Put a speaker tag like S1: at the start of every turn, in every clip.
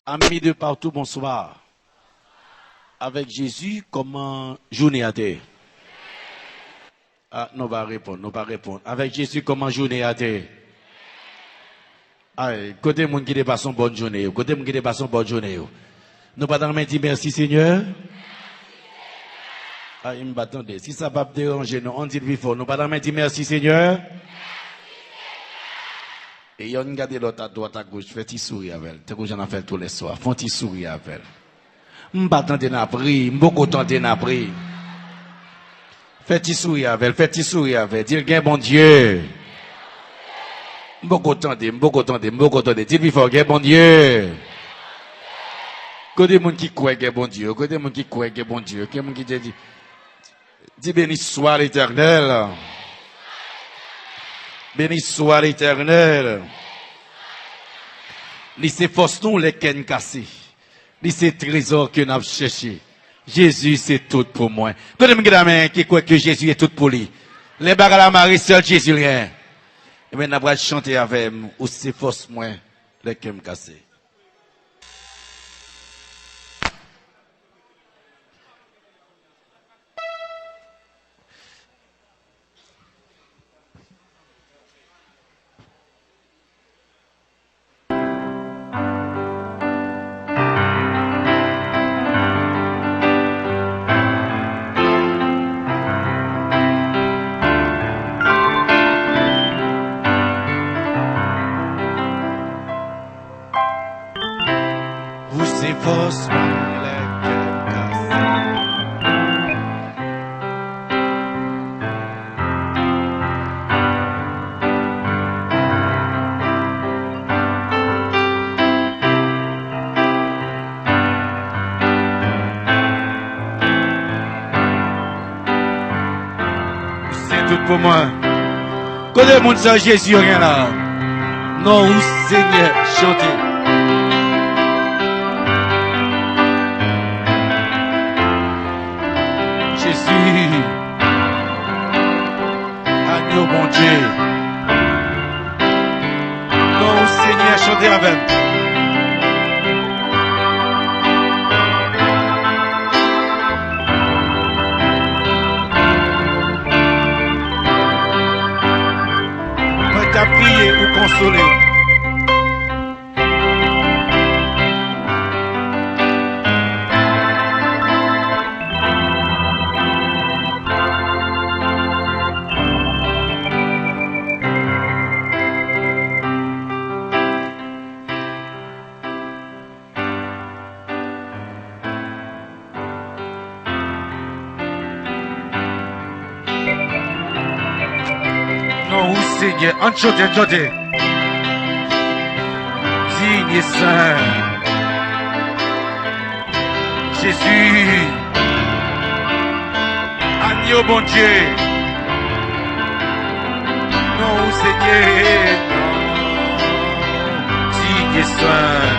S1: Amis de partout, bonsoir. Avec Jésus, comment journée a été? Ah, nous va répondre. Avec Jésus, comment journée a été? Ah, côté moun qui dépasse une bonne journée, côté moun qui dépasse une bonne journée. Nous pas dans dire merci Seigneur. Ah, il m'attendait. Si ça va pas déranger, nous on dit le fort. Nous pas dans dire merci Seigneur. Et y a une garde l'autre à droite à gauche, fait petit sourire avec elle. C'est que j'en ai fait tous les soirs. Font petit sourire avec elle. M'attendais n'a pris, beaucoup tenter n'a pris. Fait petit sourire avec elle, fait petit sourire avec elle. Dis bon Dieu. Beaucoup tenter. Dis le fort, bon Dieu. Côté monde qui croit que bon Dieu, côté monde qui croit que bon Dieu, côté monde qui dit béni soit l'Éternel. Béni soit l'Éternel. Lycée force nous les ken cassés. Lycée trésor que nous avons cherché. Jésus c'est tout pour moi. Côté monde qui croit que Jésus est tout pour lui. Les bagarres la Marie seul Jésus rien. Et maintenant on va chanter avec moi ou c'est force moi les ken cassés. Force c'est tout pour moi. Quand le monde sans Jésus, rien là. Non, où Seigneur, chantez. Jésus, agneau bon Dieu. Non, Seigneur, chantez avec. Moi, t'as prié ou consolé. Non, Seigneur, chantez. Digne et saint. Jésus. Agneau bon Dieu. Non, Seigneur. Digne et saint.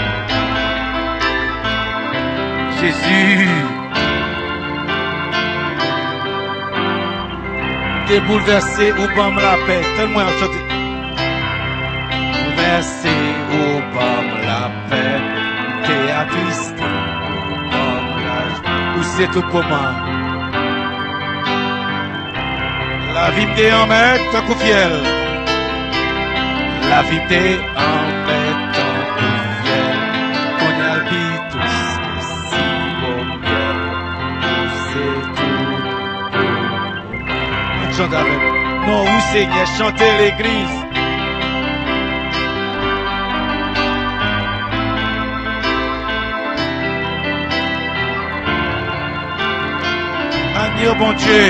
S1: Jésus. T'es bouleversé ou pas me la paix. Tellement à chanter. Bouleversé ou pas me la paix. T'es attristé ou pas me la. Ou c'est tout pour moi. La vie m'est en mettre tant qu'au fiel. La vie m'est en mettre tant qu'au fiel. On y habite tous si au miel. Ou c'est tout. Chante avec. Non, où Seigneur, chantez l'église. Agneau bon Dieu.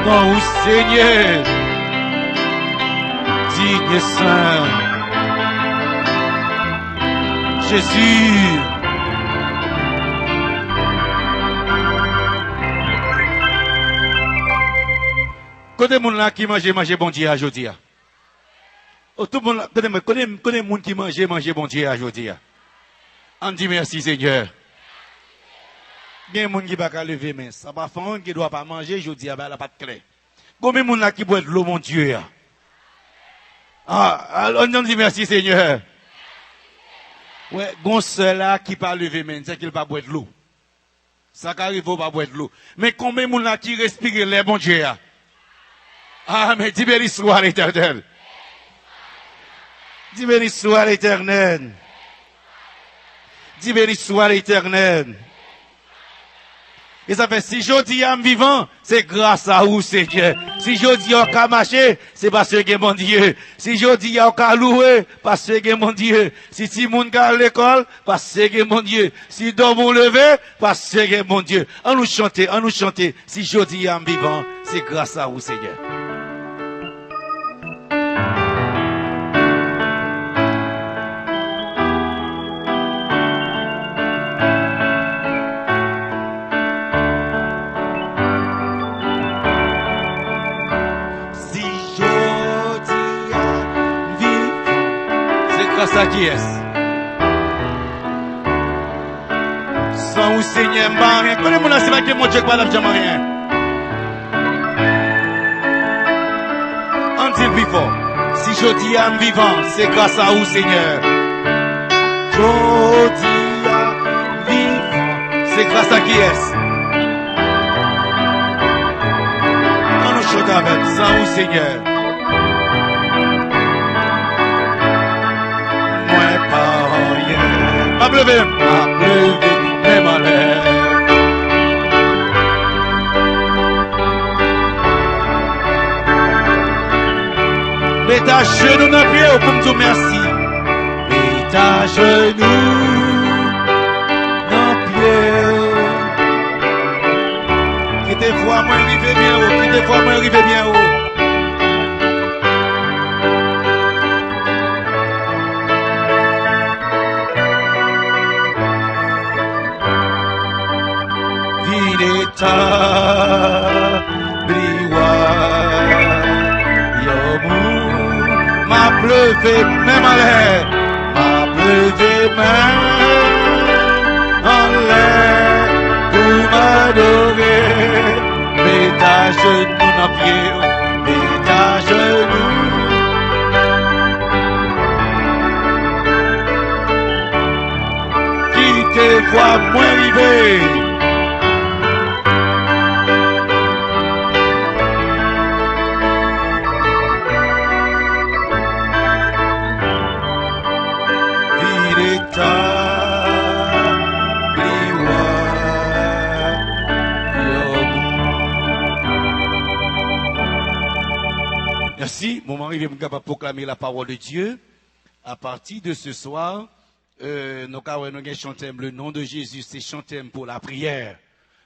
S1: Non, où Seigneur, digne et saint. Jésus. Côté moun là qui mange bon Dieu aujourd'hui. Oh, tout le monde connaît moun qui mange bon Dieu aujourd'hui. On dit merci Seigneur. Bien moun qui va pas lever mais ça va faire qui doit pas manger aujourd'hui elle a pas de clé. Combien moun là qui boit de l'eau mon Dieu. Ah, alors on dit merci Seigneur. Ouais, gon seul là qui pas lever main, c'est qu'il pas boire de l'eau. Ça qu'arrive pas boire de l'eau. Mais combien de monde là qui respire les bon Dieu? Ah, mais dis béni soit l'Éternel. Dis béni soit l'Éternel. Dis béni soit l'Éternel. Et ça fait, si je dis à vivant, c'est grâce à vous, Seigneur. Si je dis à qu'à marcher, c'est parce que mon Dieu. Si je dis à qu'à louer, parce que mon Dieu. Si si moun ka à l'école, parce que mon Dieu. Si dom ou levé, parce que mon Dieu. On nous chanter, on nous chanter. Si je dis à vivant, c'est grâce à vous, Seigneur. Ça qui est. Sans vous Seigneur, rien. Connais mon c'est pas que mon Dieu pas jamais rien. On dit plus fort. Si je dis à vivant, c'est grâce à vous Seigneur. Je dis à vivant, c'est grâce à qui est. On nous chante avec sans vous Seigneur. Ma pleuvé, même à l'air. Mets ta genou dans le pied pour me dire merci. Mets ta genou dans le pied. Qui des fois moi arrivé bien haut, qui des fois moi arrivé bien haut. Ma pleuvé même à l'air, ma pleuvé même en l'air pour m'adorer. Mets ta genou dans le pied, mets ta genou. Qui te voit moins arriver. Merci. Moment arrivé pour proclamer la parole de Dieu. À partir de ce soir, nous allons chanter le nom de Jésus, c'est chanter pour la prière.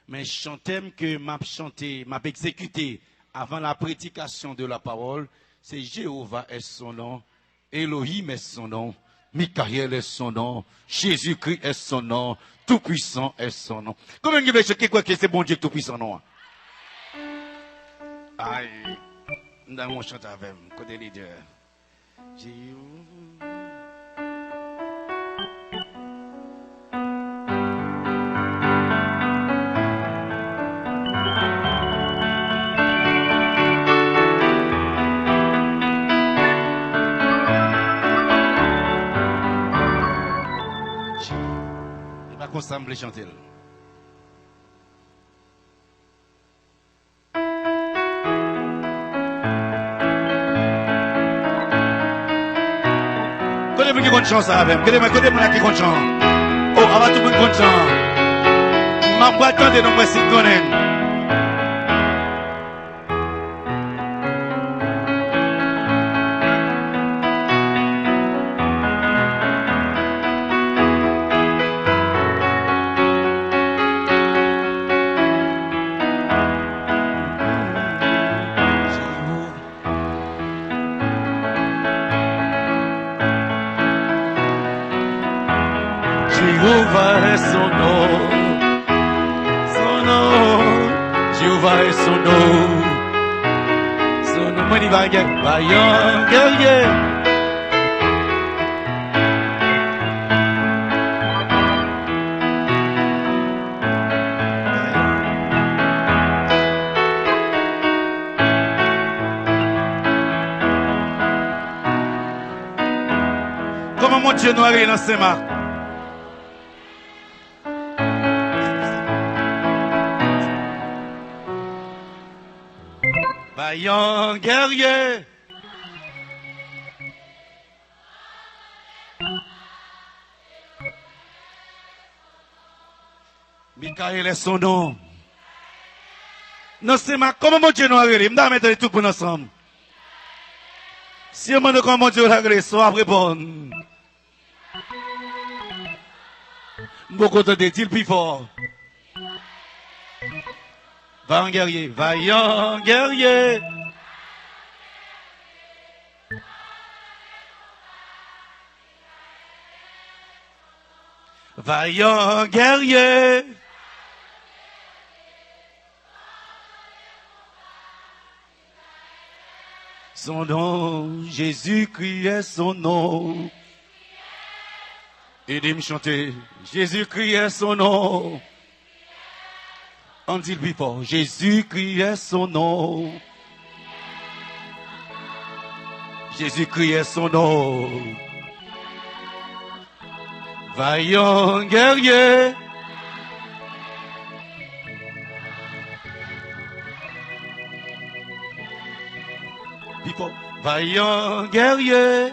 S1: Mais chanter que m'a chanté, m'a exécuté avant la prédication de la parole, c'est Jéhovah est son nom, Elohim est son nom, Michael est son nom, Jésus-Christ est son nom, Tout-Puissant est son nom. Comment vous voulez quoi que c'est bon Dieu Tout-Puissant non? Aïe. Nous allons chanter avec vous, côté leader. Il va constamment chanter. Qui compte chance avec côté moi qui compte chance oh avant tout le monde compte chance m'a pas attendre non moi si connaît Jéhovah est son nom, Jéhovah est son nom, moi il va gagner, vaillant guerrier. Comment mon Dieu noir est dans ses mains? vaillant guerrier. Michael est son nom. Non, c'est ma, comment mon Dieu nous a réglé? M'da mettre tout pour nous ensemble. Si on me demande comment mon Dieu nous a réglé, soit répondre. Beaucoup de dit plus fort. Vaillant guerrier, vaillant guerrier. Vaillant guerrier. Son nom, Jésus-Christ est son nom. Aidez-moi chanter. Jésus-Christ est son nom. On dit le plus fort. Jésus-Christ est son nom. Jésus-Christ est son nom. Vaillant guerrier. Vaillant guerrier.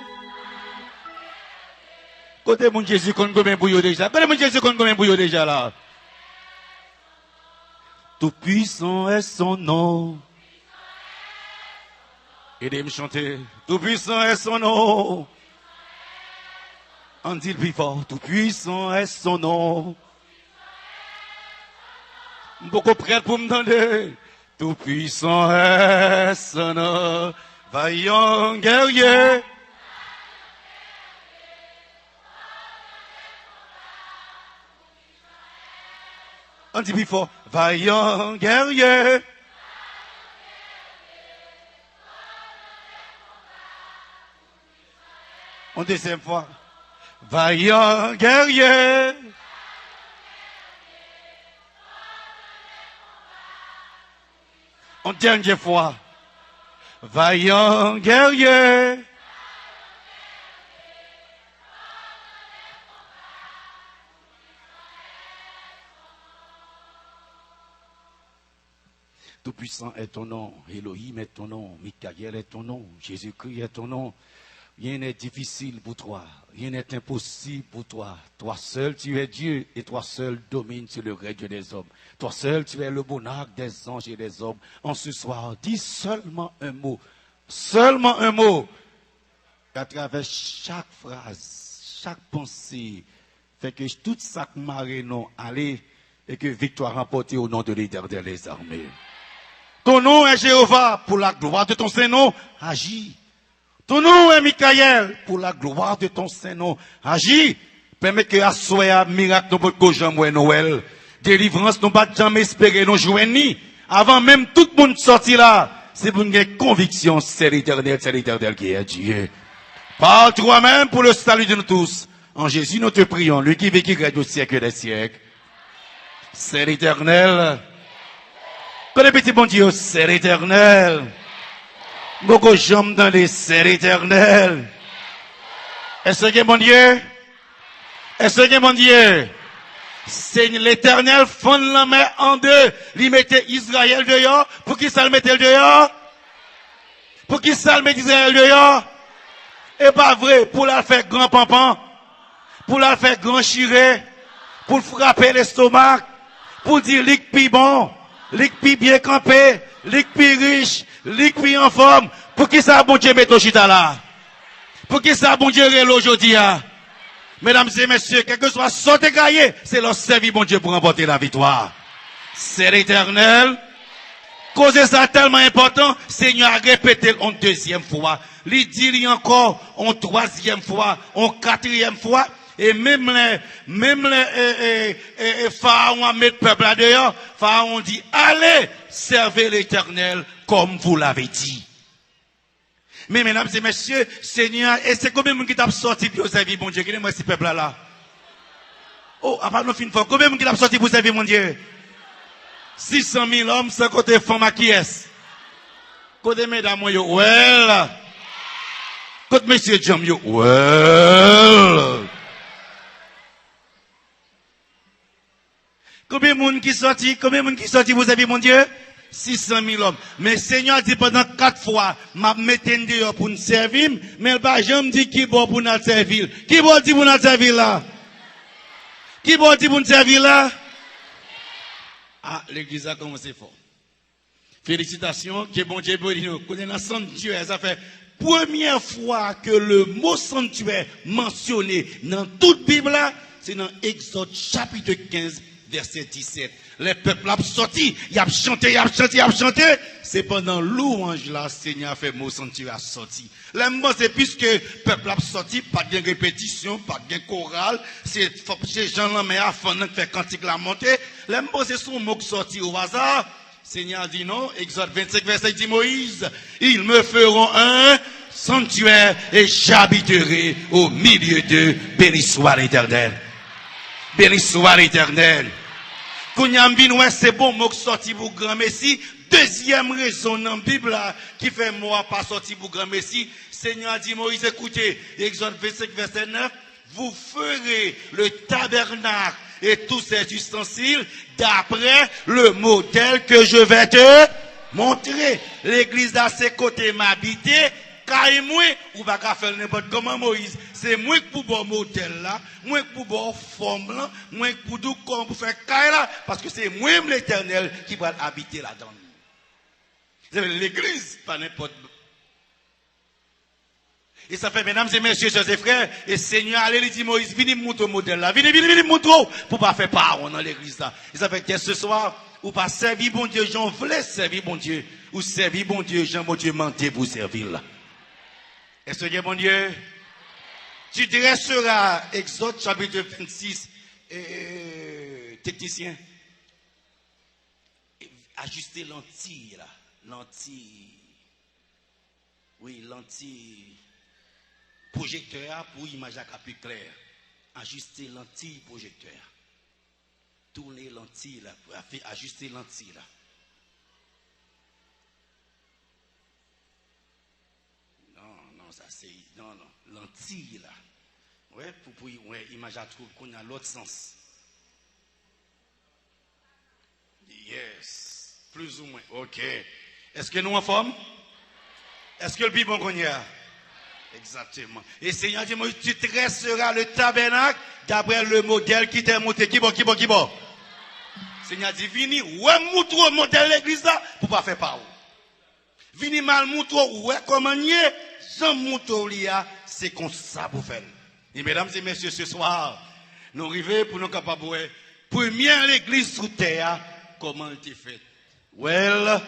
S1: Côté mon Jésus qu'on combien bouillot déjà. Côté mon Jésus qu'on combien bouillot déjà là. Tout puissant est son nom. Aidez-moi chanter. Tout puissant est son nom. On dit le plus fort. Tout puissant est son nom. Beaucoup prêt pour me demander. Tout puissant est son nom. Vaillant guerrier. On dit plus fort. Vaillant guerrier. En deuxième fois. Vaillant guerrier. En dernière fois. Vaillant guerrier. Tout-puissant est ton nom, Elohim est ton nom, Michael est ton nom, Jésus-Christ est ton nom. Rien n'est difficile pour toi, rien n'est impossible pour toi. Toi seul tu es Dieu et toi seul domines sur le règne des hommes. Toi seul tu es le monarque des anges et des hommes. En ce soir, dis seulement un mot, à travers chaque phrase, chaque pensée, fait que tout ça marée non aller et que victoire remportée au nom de l'Éternel des armées. Ton nom est Jéhovah, pour la gloire de ton Saint-Nom, agis. Ton nom est Michael, pour la gloire de ton Saint-Nom, agis. Permets que à miracle nous pouvons jamais Noël. Délivrance nous pas jamais espérer nous jouer ni. Avant même tout le monde sorti là, c'est pour une conviction, c'est l'Éternel qui est Dieu. Par toi-même pour le salut de nous tous. En Jésus nous te prions, lui qui vécut au siècle des siècles. C'est l'Éternel. Quand les petits bon Dieu, c'est l'Éternel. Beaucoup jambes dans les c'est l'Éternel. Est-ce que mon Dieu? Est-ce que mon Dieu? C'est l'Éternel fond la main en deux. Il mettait Israël dehors. Pour qui ça le mettait dehors? Pour qui ça le mettait Israël dehors? Et pas vrai. Pour la faire grand pampan. Pour la faire grand chiré. Pour frapper l'estomac. Pour dire lick pi bon. Lick pi bien campé. Lick pi riche. Lick pi en forme. Pour qui ça bon Dieu met au chita là? Pour qui ça bon Dieu réel aujourd'hui? Mesdames et messieurs, quel que soit sauté gaillé, c'est leur service, bon Dieu, pour remporter la victoire. C'est l'Éternel. Cause ça tellement important, Seigneur a répété en deuxième fois. Il dit encore en troisième fois, en quatrième fois, et même les pharaons mettent peuple là dehors, pharaon dit, allez, servez l'Éternel comme vous l'avez dit. Mais mesdames et messieurs, Seigneur, et c'est combien de monde qui t'a sorti pour servir mon Dieu? Quel est moi ce peuple là? Oh, à part nous fin fois, combien de monde qui t'a sorti pour servir mon Dieu? 600 000 hommes, sans côté femmes qui est. Côté mesdames, yo, well. Côté monsieur Jam, yo, well. Combien de monde qui sorti pour servir mon Dieu? 600 000 hommes. Mais Seigneur dit pendant 4 fois, m'a metté dehors pour nous servir, mais le pas jamais dit qui bon pour nous servir. Qui bon dit pour nous servir là? Qui bon dit pour nous servir là? Ah, l'église a commencé fort. Félicitations, que bon Dieu bénisse nous. Connaissez dans sanctuaire, ça fait première fois que le mot sanctuaire mentionné dans toute Bible là, c'est dans Exode chapitre 15 verset 17. Les peuples ont sorti, ils ont chanté, ils ont chanté, ils ont chanté. C'est pendant louange là, Seigneur a fait mot sanctuaire sorti. L'aime c'est puisque le peuple a sorti, pas de répétition, pas de chorale, c'est gens là mais à fond qui fait cantique la montée. L'aime c'est son mot qui sorti au hasard. Seigneur dit non, Exode 25 verset dit Moïse, ils me feront un sanctuaire et j'habiterai au milieu d'eux. Béni soit l'Éternel. Béni soit l'Éternel. Kounyambin, c'est bon mot sorti pour grand Messie. Deuxième raison dans la Bible qui fait moi pas sorti pour grand Messie. Seigneur dit Moïse, écoutez, Exode 25 verset 9, vous ferez le tabernacle et tous ses ustensiles d'après le modèle que je vais te montrer. L'église à ses côtés m'habiter. Car moi, ou pas faire n'importe comment Moïse. C'est moi qui pour bon modèle là, moi qui pour bon forme là, moi qui pour tout comme pour faire caille là, parce que c'est moi l'Éternel qui va habiter là-dedans. L'église, pas n'importe. Et ça fait, mesdames et messieurs, chers et frères, et Seigneur, allez, dit Moïse, venez montrer le modèle là, venez montrer, pour pas faire parole dans l'église là. Et ça fait que ce soir, ou pas servir bon Dieu, j'en voulais servir bon Dieu, ou servir bon Dieu, Jean bon Dieu mentait pour servir là. Est-ce que bon Dieu, tu dresseras Exode chapitre 26, technicien, ajuster lentille là, lentille, oui, lentille, projecteur pour image à plus clair, ajuster lentille projecteur, tourner lentille là, ajuster lentille là. Ça c'est non lentille là ouais pour ouais image à trouver qu'on a l'autre sens yes plus ou moins ok est-ce que nous en forme est-ce que le bible qu'on y a exactement et Seigneur dit tu dresseras le tabernacle d'après le modèle qui t'est monté qui bon Seigneur dit vini ouais montre le modèle l'église là pour pas faire parole vini mal montre ouais comment y est Jean Moutoulia, c'est comme ça pour faire. Et mesdames et messieurs, ce soir, nous arrivons pour nous capables de voir première l'église sous terre, comment elle était faite. Well,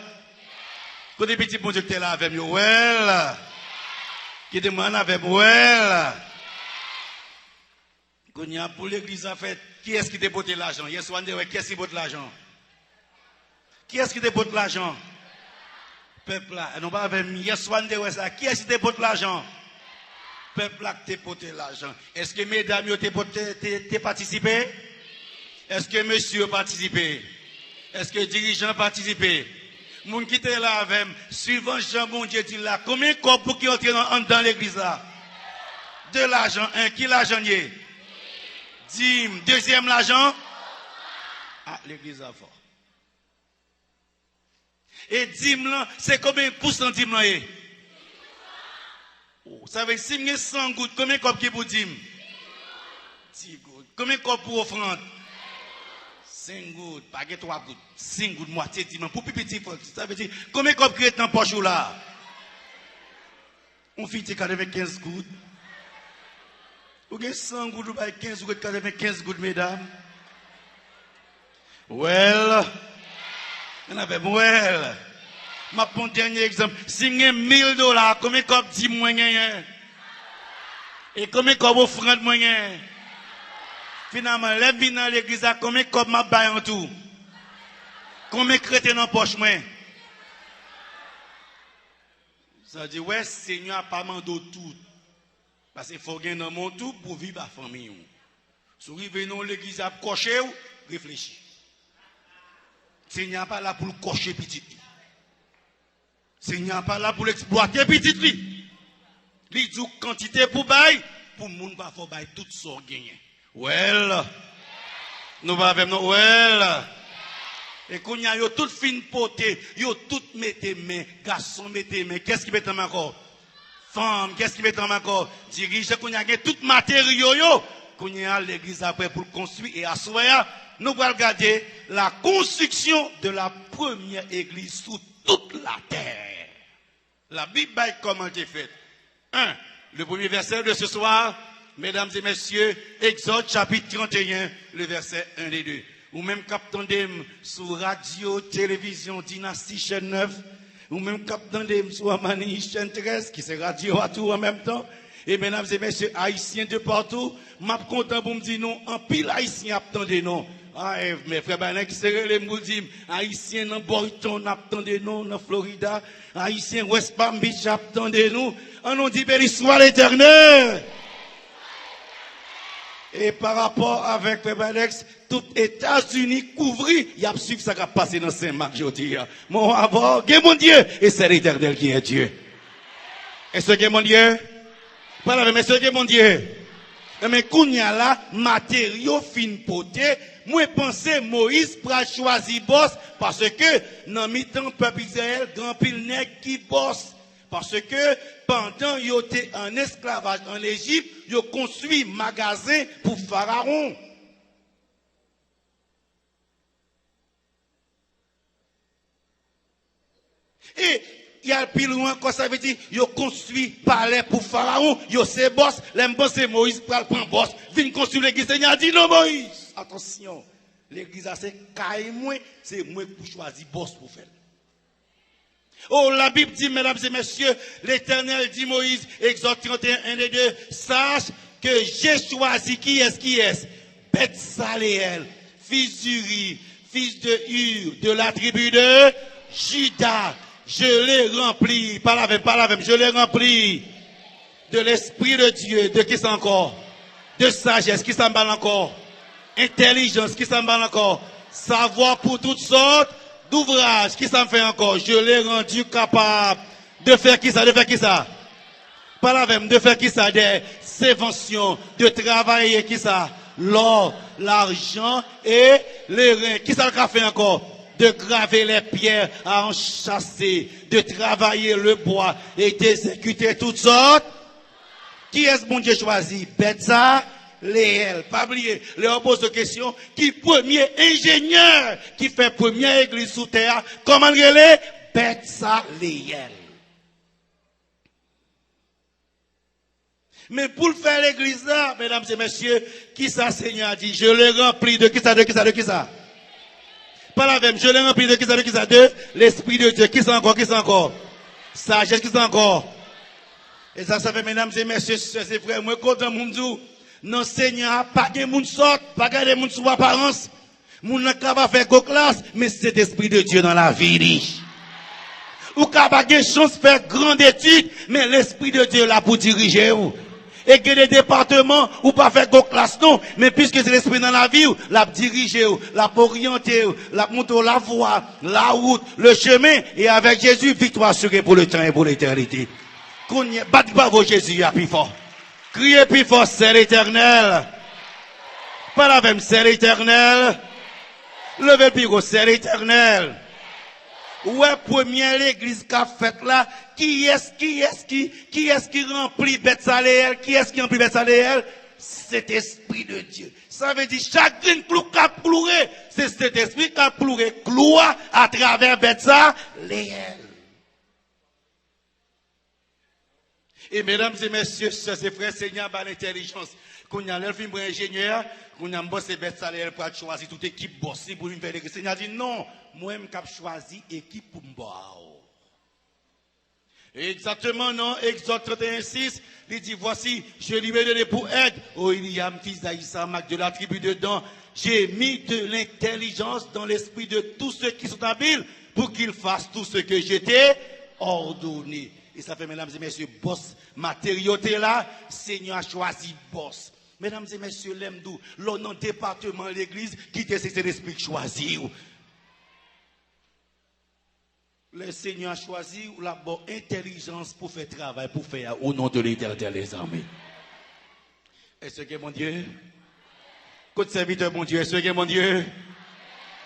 S1: quand les petits bon Dieu étaient là avec moi, well, qui demandent avec moi, well. Quand il y a pour l'église en fait, qui est-ce qui dépote l'argent? Yes, one day, qui est-ce qui dépote l'argent? Qui est-ce qui dépote l'argent? Peuple là, non pas avec yes one day ça. Qui est-ce qui dépote l'argent? Peuple là qui dépote l'argent. Est-ce que mesdames t'es participé? Est-ce que monsieur a participé? Est-ce que dirigeant a participé? Moun qui était là avec suivant Jean bon Dieu dit là, combien de corps pour qui entre dans l'église là? De l'argent, un qui l'argent y est? Dîme, deuxième l'argent? Ah, l'église a fort. Et dîme là, c'est combien de pourcents dîme là est? Oh, ça veut dire si vous avez 100 gouttes, combien de copes qui pour dîme? 10 gouttes. Combien de copes pour offrande? 5 gouttes, pas 3 gouttes. 5 gouttes, moitié dîme. Pour petit, ça veut dire combien de copes qui est dans poche là? On fait 95 gouttes. Vous avez 100 gouttes, vous avez 15 gouttes, 95 gouttes, mesdames. Well. On avait well. Ma prends dernier exemple. Si vous avez $1000, combien de dit moyen? Et combien de offrande moyen? Finalement, les vins dans l'église, combien de m'a bail en tout? Combien de chrétiens dans la poche moyen? Ça dit, ouais, Seigneur n'a pas demandé tout. Parce qu'il faut gagner dans mon tout pour vivre à la famille. Si vous venez dans l'église à cocher, réfléchissez. Seigneur n'est pas là pour le cocher petit. Seigneur n'est pas là pour l'exploiter petit. Il dit quantité pour bail, pour le monde va faire bail tout ça gagner. Well, nous va avec nous, well. Et qu'on y a yo tout fin poté, yo tout mettez main, garçon mettez main, qu'est-ce qui met en main corps? Femme, qu'est-ce qui met en main corps? Dirigeant qu'on y a tout matériaux yo, qu'on y a l'église après pour construire et asseoir, nous allons regarder la construction de la première église sur toute la terre. La Bible comment elle est faite? 1. Le premier verset de ce soir, mesdames et messieurs, Exode chapitre 31, le verset 1 et 2. Ou même captandem sur radio, télévision, dynastie chaîne 9, ou même captandem sur Amani chaîne 13, qui c'est radio à tout en même temps. Et mesdames et messieurs, haïtiens de partout, m'a content pour me dire non, en pile haïtien attendez non. Ah, mes frères, ben, qui seraient les moudim, haïtiens dans Boyton, attendez nous, dans Florida, haïtiens West Palm Beach, attendez nous. On nous dit, béni soit l'Éternel. Et par rapport avec Alex, tout États-Unis couvri, il y a suivi ça qui a passé dans Saint-Marc, je dis. Mon avant, mon Dieu, et c'est l'Éternel qui est Dieu. Est-ce que mon Dieu? Pas la même, est-ce que mon Dieu? Mais quand il y a là, matériaux fin poté, moi pensais Moïse pour choisir boss, parce que, dans mi-temps, peuple Israël, grand pile nèg qui bosse. Parce que pendant qu'ils étaient en esclavage en Égypte, ils ont construit un magasin pour Pharaon. Et il y a plus loin, quand ça veut dire, ils ont construit palais pour Pharaon, ils ont ses boss, les boss c'est Moïse pour prendre boss, vient construire l'église. Il a dit non Moïse, attention, l'église c'est caille moi, c'est moi pour choisir boss pour faire. Oh, la Bible dit, mesdames et messieurs, l'Éternel dit Moïse, Exode 31, 1 et 2, sache que j'ai choisi qui est Betsaléel, fils d'Uri, fils de Hur, de la tribu de Juda. Je l'ai rempli, pas la même, je l'ai rempli de l'Esprit de Dieu, de qui c'est encore? De sagesse, qui s'en bat encore? Intelligence, qui s'en bat encore? Savoir pour toutes sortes d'ouvrages, qui ça me fait encore? Je l'ai rendu capable de faire qui ça? Pas la même, de faire qui ça? Des subventions, de travailler qui ça? L'or, l'argent et les reins. Qui ça le fait encore? De graver les pierres à enchasser, de travailler le bois et d'exécuter toutes sortes. Qui est-ce que mon Dieu choisi? Betsaléel. Pas oublier, Léon pose la question, qui premier ingénieur qui fait première église sous terre, comment il est? Betsaléel. Mais pour faire l'église là, mesdames et messieurs, qui ça Seigneur a dit? Je l'ai rempli de qui ça? Pas la même, je l'ai rempli de qui ça? De l'Esprit de Dieu. Qui ça encore? Sagesse, qui ça encore? Et ça fait, mesdames et messieurs, c'est frère, moi, quand on me dit, non, Seigneur, pas de monde sort, pas de monde sous apparence. Moun n'a pas faire go classe, mais c'est l'Esprit de Dieu dans la vie. Ou n'a pas de chance de faire grande étude, mais l'Esprit de Dieu là pour diriger vous. Et que les départements, ou pas faire go classe non, mais puisque c'est l'Esprit dans la vie, la diriger, la orienter, la monter la voie, la route, le chemin, et avec Jésus, victoire assurée pour le temps et pour l'éternité. Battez pas vos Jésus à plus fort. Criez plus fort, c'est l'Éternel. Pas la même, c'est l'Éternel. Levez le plus gros, c'est l'Éternel. Ouais, première l'église qu'a faite là, qui est-ce qui remplit Betsaléel? Qui est-ce qui remplit Betsaléel? C'est l'Esprit de Dieu. Ça veut dire, chaque clou qui a pleuré, c'est cet esprit qui a pleuré, cloua à travers Betsaléel. Et mesdames et messieurs, sœurs et frères, Seigneur, par l'intelligence, qu'on y a l'elfin pour ingénieur, qu'on y a un boss et Betsaléel pour choisir toute équipe bossée pour une faire l'église. Seigneur dit non, moi-même qui choisi équipe pour m'boire. Exactement, non, Exode 31, 6, il dit, voici, je lui ai donné pour aide, William, fils d'Aïssamak, de la tribu de Dan. J'ai mis de l'intelligence dans l'esprit de tous ceux qui sont habiles pour qu'ils fassent tout ce que j'étais ordonné. Et ça fait, mesdames et messieurs, boss, matériauté là, Seigneur a choisi boss. Mesdames et messieurs, l'emdou, l'on dans département l'église, qui était cet esprit choisi. Le Seigneur a choisi la bonne intelligence pour faire travail, pour faire au nom de l'Éternel les armées. Est-ce que mon Dieu? Côté serviteur, mon Dieu, est-ce que mon Dieu?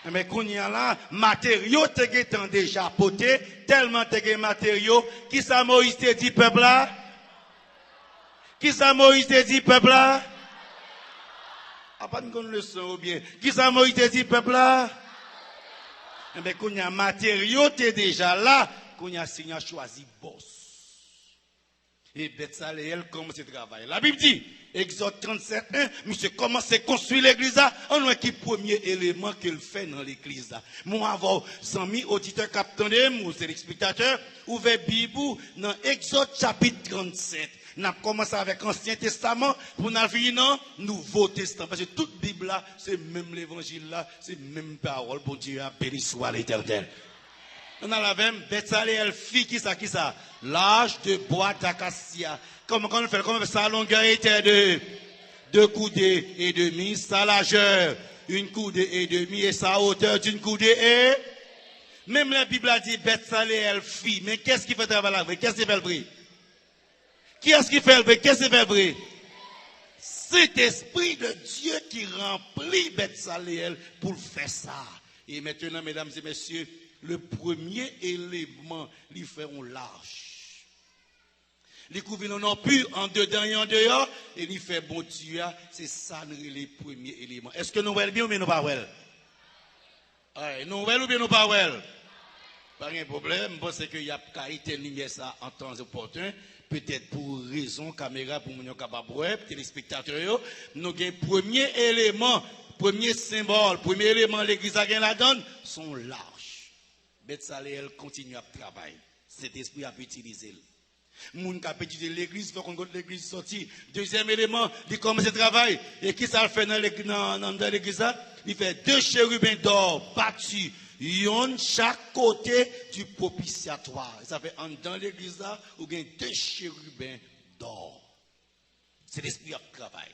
S1: Mais qu'on y a là, matériaux te déjà poté, tellement te matériaux, qui ça Moïse te dit peuple là? Qui ça Moïse te dit peuple là? Ah, pas une leçon ou bien. Qui ça Moïse te dit peuple là? Mais qu'on y a matériaux te déjà là, qu'on y a signé choisi boss. Et Betsaleel commence à travailler. La Bible dit, Exode 37, 1, monsieur commence à construire l'église là. On a qui premier élément qu'il fait dans l'église là. Moi, avant, amis auditeurs capteurs, ou c'est l'explicateur, ouvert Bible dans Exode chapitre 37. On a commencé avec l'Ancien Testament pour nous finir dans le Nouveau Testament. Parce que toute Bible là, c'est même l'évangile là, c'est même parole. Bon Dieu, béni soit l'Éternel. On a la même Betsaleel fille qui ça l'âge de bois d'acacia. Comment on fait? Comment sa longueur était de 2 coudées et demi, sa largeur 1 coudée et demi et sa hauteur d'1 coudée et même la Bible a dit Betsaleel fille. Mais qu'est-ce qui fait travailler la vraie? Qu'est-ce qui fait le vrai? Qui est-ce qui fait le vrai? Qu'est-ce qui fait le vrai? C'est l'Esprit de Dieu qui remplit Betsaleel pour faire ça. Et maintenant, mesdames et messieurs, le premier élément, lui fait un large. Il couvre non plus en dedans et en dehors, et il fait bon Dieu, c'est ça les premiers éléments. Est-ce que nous voyons bien ou bien nous pas voyons? Nous voyons ou bien nous pas voyons? Pas de problème, bon, c'est qu'il y a qualité de lumière ça en temps opportun, peut-être pour raison, caméra, pour nous capables, téléspectateurs, nous avons premier élément, premier symbole, premier élément l'église a la donne, sont larges. Betsaleel continue à travailler. Cet esprit a utilisé. Moun qui a étudié l'église, il faut qu'on goûte l'église sortie. Deuxième élément, il commence à travailler. Et qui ça fait dans l'église? Il fait 2 chérubins d'or battus, yon chaque côté du propitiatoire. Ça fait dans l'église, ou bien 2 chérubins d'or. C'est l'esprit qui travaille.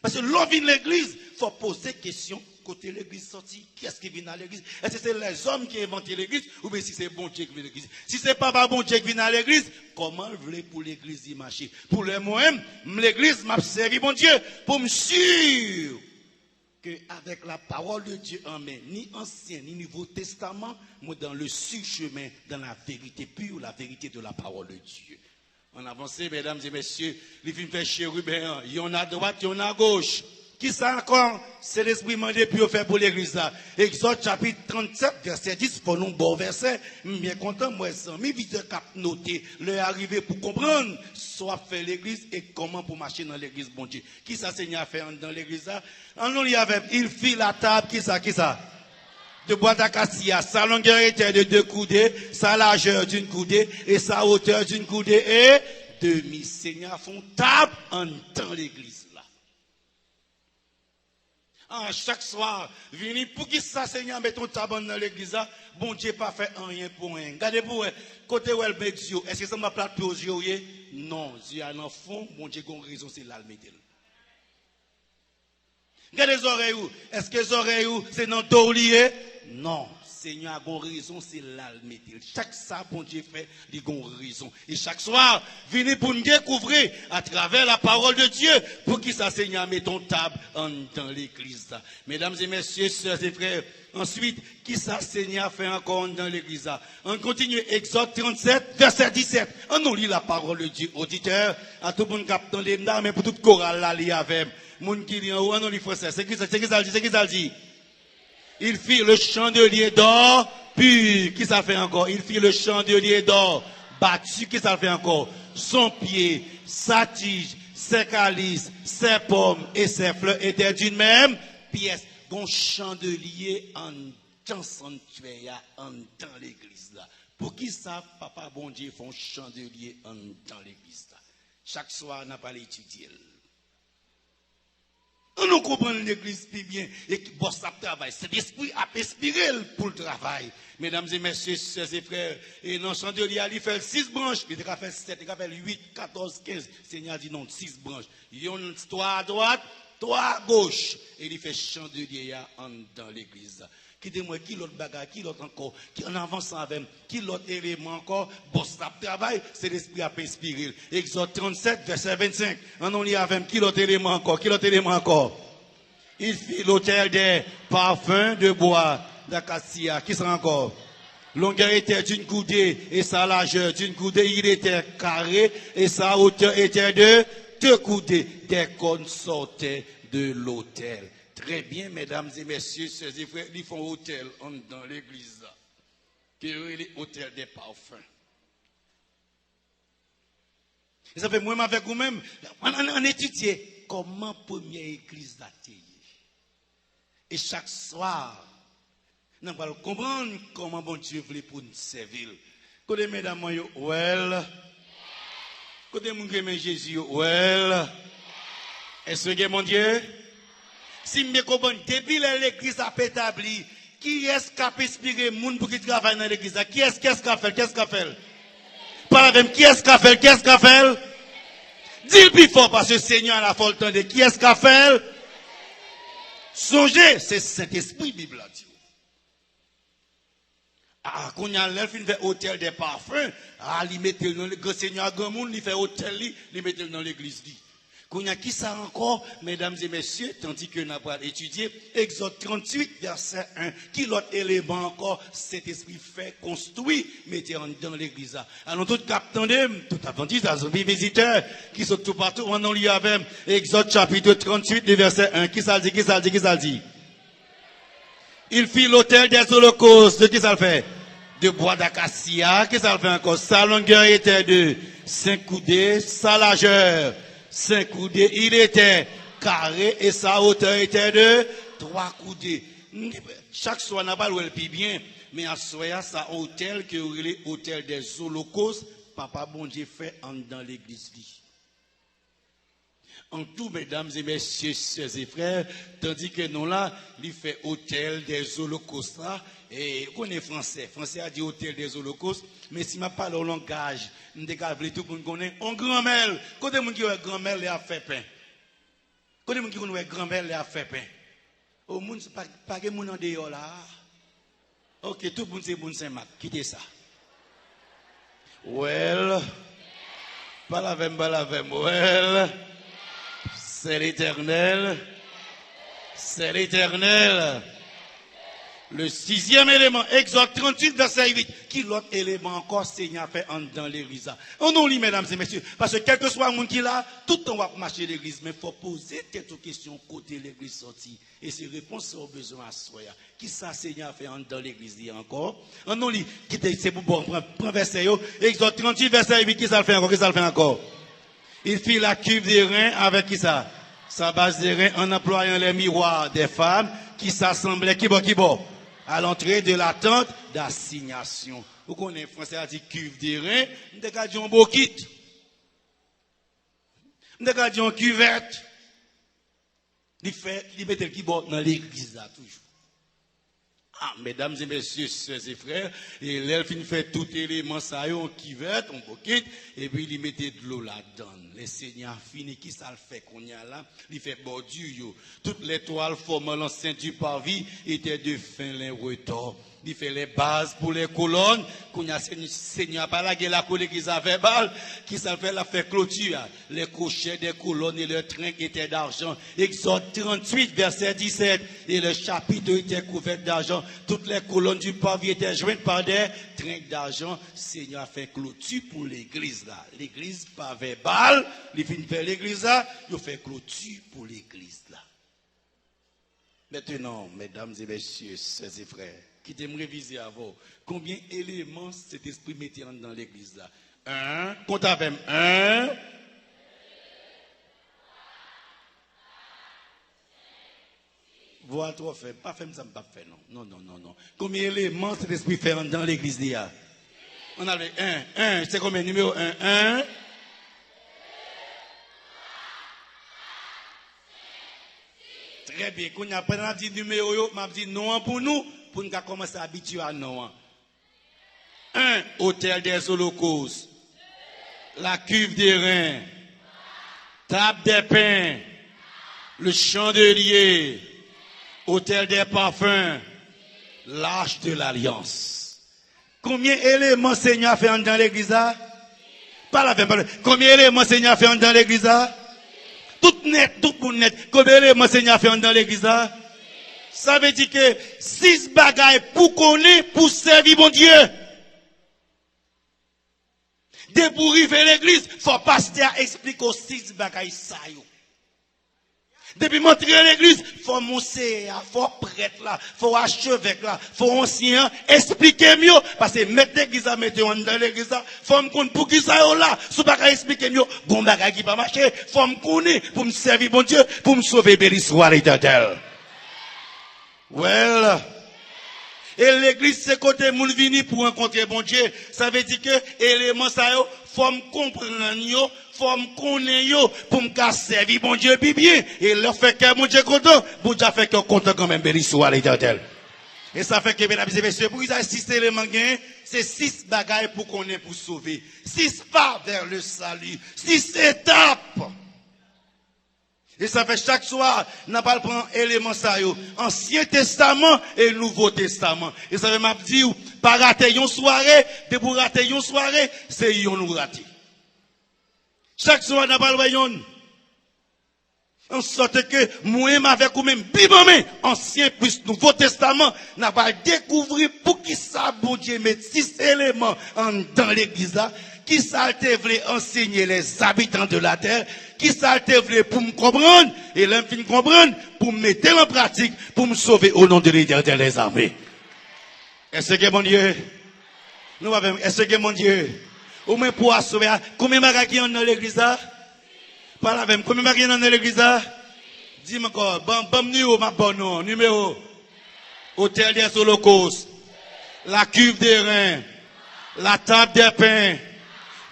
S1: Parce que l'on vient de l'église, il faut poser question. Côté l'église sortie, qui est-ce qui vient à l'église? Est-ce que c'est les hommes qui ont inventé l'église ou bien si c'est bon Dieu qui vient à l'église? Si c'est pas bon Dieu qui vient à l'église, comment vous voulez pour l'église y marcher? Pour le moi-même, l'église m'a servi bon Dieu pour me sûr que avec la parole de Dieu en main, ni ancien ni nouveau testament, moi dans le chemin, dans la vérité pure, la vérité de la parole de Dieu. On avance, mesdames et messieurs, les films fait chérubin, il y en a à droite, il y en a à gauche. Qui ça encore? C'est l'esprit mandé pour faire pour l'église. Exode chapitre 37, verset 10, pour nous bon verset. Bien content, moi, sans vite cap noter, leur arrivé pour comprendre, soit faire l'église et comment pour marcher dans l'église, bon Dieu. Qui ça Seigneur a fait dans l'église? En nous, il fit la table, qui ça? De bois d'acacia, sa longueur était de 2 coudées, sa largeur d'1 coudée et sa hauteur d'1 coudée et demi. Seigneur font table en dans l'église. Chaque soir, venez pour qui ça, Seigneur, met ton tabac dans l'église, bon Dieu pas fait rien pour rien. Regardez pour côté où elle met Dieu, est-ce que ça m'a plate pour Dieu? Non, Dieu a dans fond, bon Dieu a raison, c'est là le mettre. Regardez les oreilles où, est-ce que les oreilles où, c'est dans le dos lié? Non. Seigneur a bon raison, c'est là le mettre. Chaque ça, bon Dieu fait, il a raison. Et chaque soir, venez pour nous découvrir à travers la parole de Dieu, pour qui ça, Seigneur, met ton table dans l'église. Mesdames et messieurs, sœurs et frères, ensuite, qui ça, Seigneur, fait encore dans l'église? On continue, Exode 37, verset 17. On nous lit la parole de Dieu, auditeur, à tout le monde qui a dans les mais pour tout chorale là, il y avait, monde qui lit en haut, on nous lit français. C'est qui ça dit? Il fit le chandelier d'or pur. Qui ça fait encore? Il fit le chandelier d'or battu. Qui ça fait encore? Son pied, sa tige, ses calices, ses pommes et ses fleurs étaient d'une même pièce. Bon chandelier en dans sanctuaire, en dans l'église là. Pour qui ça, papa bon Dieu font chandelier en dans l'église là? Chaque soir, on n'a pas l'étudier. On nous comprend l'église plus bien et qui bosse à travail. Cet esprit a inspiré pour le travail. Mesdames et messieurs, sœurs et frères, et dans le chandelier, il fait 6 branches, il a fait 7, il a fait 8, 14, 15. Le Seigneur dit non, 6 branches. Il y a 3 à droite, 3 à gauche. Et il fait chandelier dans l'église. Qui dis-moi, qui l'autre bagarre, qui l'autre encore, qui en avançant avec, qui l'autre élément encore, bosse à travail, c'est l'esprit à inspirer. Exode 37, verset 25. On y avec, qui l'autre élément encore, qui l'autre élément encore. Il fit l'autel des parfums de bois d'acacia. Qui sera encore? Longueur était d'une coudée et sa largeur d'une coudée, il était carré et sa hauteur était de 2 coudées. Des cônes sortaient de l'autel. Très bien, mesdames et messieurs, ces frères, ils font hôtel dans l'église là. Qui est l'hôtel des parfums. Et ça fait moi avec vous-même, on étudie comment première église a été. Et chaque soir, nous allons comprendre comment bon Dieu voulait pour nous servir. Côté mesdames, well. Côté mon Jésus, well. Est-ce que mon Dieu? Si je comprends, depuis l'église a été établie, qui est-ce qui a inspiré les gens pour qu'ils travaillent dans l'église? Qui est-ce qui a fait? Qu'est-ce qui a fait? Par même, qui est-ce qui a fait? Qu'est-ce qui a fait? Dis-le plus fort parce que le Seigneur a la folle de qui est-ce qui a fait? Songez, c'est Saint-Esprit, Bible a dit. Ah, quand il y a l'elfe, il fait hôtel des parfums. Ah, il met dans le Seigneur grand monde, il fait hôtel, il met dans l'église. Quand il y a qui ça encore, mesdames et messieurs, tandis que nous avons étudié Exode 38, verset 1, qui l'autre élément encore, cet esprit fait construit, mettez dans l'église. Alors, tout captandem, tout attentif, les visiteurs, qui sont tout partout, on en lit avec Exode chapitre 38, verset 1, qui ça dit? Il fit l'autel des holocaustes, de qui ça le fait? De bois d'acacia, qui ça le fait encore? Sa longueur était de 5 coudées, sa largeur 5 coudées, il était carré et sa hauteur était de 3 coudées. Chaque soir, on n'a pas le plus bien, mais à soir, ça hôtel que l'hôtel des holocaustes, papa bon Dieu fait dans l'église. En tout, mesdames et messieurs, sœurs et frères, tandis que nous là, il fait hôtel des holocaustes là, et on est français. Français a dit hôtel des holocaustes, mais si je parle au langage, je ne tout pour nous connaître. On grand-mère, quand les gens qui ont grand-mère, les a fait pain. Quand les gens qui ont grand-mère, les a fait pain. Au monde, pas que les gens en dehors là. Ok, tout le monde c'est bon Saint-Marc, quittez ça. Well, pas la même, well. C'est l'Éternel. C'est l'Éternel. Le 6e élément, Exode 38, verset 8. Qui l'autre élément encore, Seigneur fait dans l'église? On nous lit, mesdames et messieurs. Parce que quel que soit le monde qui est là, tout le temps va marcher l'église. Mais il faut poser quelques questions côté l'église sortie. Et ces réponses sont besoin à soi. Qui ça, Seigneur fait dans l'église encore? On nous lit, c'est pour prendre verset. Exode 38, verset 8. Qui ça le fait encore? Qui ça le fait encore? Il fit la cuve des reins avec qui ça? Sa base des reins en employant les miroirs des femmes qui s'assemblaient, qui bon, à l'entrée de la tente d'assignation. Vous connaissez, français a dit cuve des reins, nous avons un beau kit. Nous avons une cuvette. Il met le qui bon dans l'église là, toujours. Ah, mesdames et messieurs, sœurs et frères, et l'elfine fait tout élément ça, on cuvette, on boquette, et puis il mettait de l'eau là-dedans. Le Seigneur fini, qui ça le fait qu'on y a là? Il fait bordure, toutes les toiles formant l'enceinte du parvis étaient de fin les retors. Il fait les bases pour les colonnes, qu'on y a Seigneur pas la colonne qui avait balle, qui ça fait la fait clôture. Les crochets des colonnes et le train étaient d'argent. Exode 38, verset 17, et le chapitre était couvert d'argent. Toutes les colonnes du pavé étaient jointes par des trains d'argent. Seigneur a fait clôture pour l'église là. L'église pas verbale, il finit faire l'église là, il fait clôture pour l'église là. Maintenant, mesdames et messieurs, sœurs et frères, qui t'aiment réviser avant, combien d'éléments cet esprit mettait dans l'église là? 1, compte avec 1. Voilà, trop fait. Pas fait ça, pas fait, non. Non. Combien d'éléments cet esprit fait dans l'église là? On avait 1. C'est combien numéro 1? Très bien. Quand on a pas dit numéro, m'a dit non pour nous commencer à habituer à non. 1. Hôtel des holocaustes. La cuve des reins. Table des pains. Le chandelier. Hôtel des parfums. L'arche de l'alliance. Combien d'éléments Seigneur a fait dans l'église là? Combien d'éléments Seigneur a fait dans l'église là? Tout net, tout pour net. Combien d'éléments Seigneur a fait dans l'église là? Ça veut dire que 6 bagailles pour connaître, pour servir mon Dieu. Dès pour arriver à l'église, faut pasteur expliquer aux 6 bagailles ça yo. Depuis montrer à l'église, faut monter, faut prêtre là, faut archevêque là, faut ancien, expliquer mieux, parce que mettre l'église à mettre dans l'église là, faut me connaître pour qui ça yo là, sous pas expliquer mieux, bon bagage qui pas marcher, faut me connaître pour me servir bon Dieu, pour me sauver béni soit l'éternel. Well. Et l'église, c'est côté moun vini pour rencontrer bon Dieu. Ça veut dire que, élément ça yo, faut me comprendre yo, faut me connaître yo, pour me servir bon Dieu bien. Et leur fait que mon Dieu content, bon Dieu fait que content quand même, béni soit l'éternel. Et ça fait que, mesdames et messieurs, pour ils 6 éléments gagnés, c'est 6 bagailles pour connaître, pour sauver. 6 pas vers le salut. 6 étapes. Et ça fait chaque soir, n'a pas prendre élément ça yo, Ancien Testament et Nouveau Testament. Et ça veut m'a dire pas rater une soirée, de pour rater une soirée, c'est yon nous rater. Chaque soir n'a pas le yon. En sorte que moi-même avec ou même bimame, Ancien plus Nouveau Testament, n'a pas découvrir pour qui ça bon Dieu met 6 éléments dans l'église là. Qui ça te voulait enseigner les habitants de la terre, qui ça te voulait pour me comprendre, et l'enfin comprendre, pour me mettre en pratique, pour me sauver au nom de l'Éternel des armées. Est-ce que mon Dieu, nous avons, est-ce que mon Dieu, au moins pour sauver, combien de bagages qui ont dans l'église là? Parle avec, combien de bagages qui ont dans l'église là? Dis-moi encore, bon numéro, ma bonne numéro, hôtel des holocaustes, la cuve des reins, la table des pains,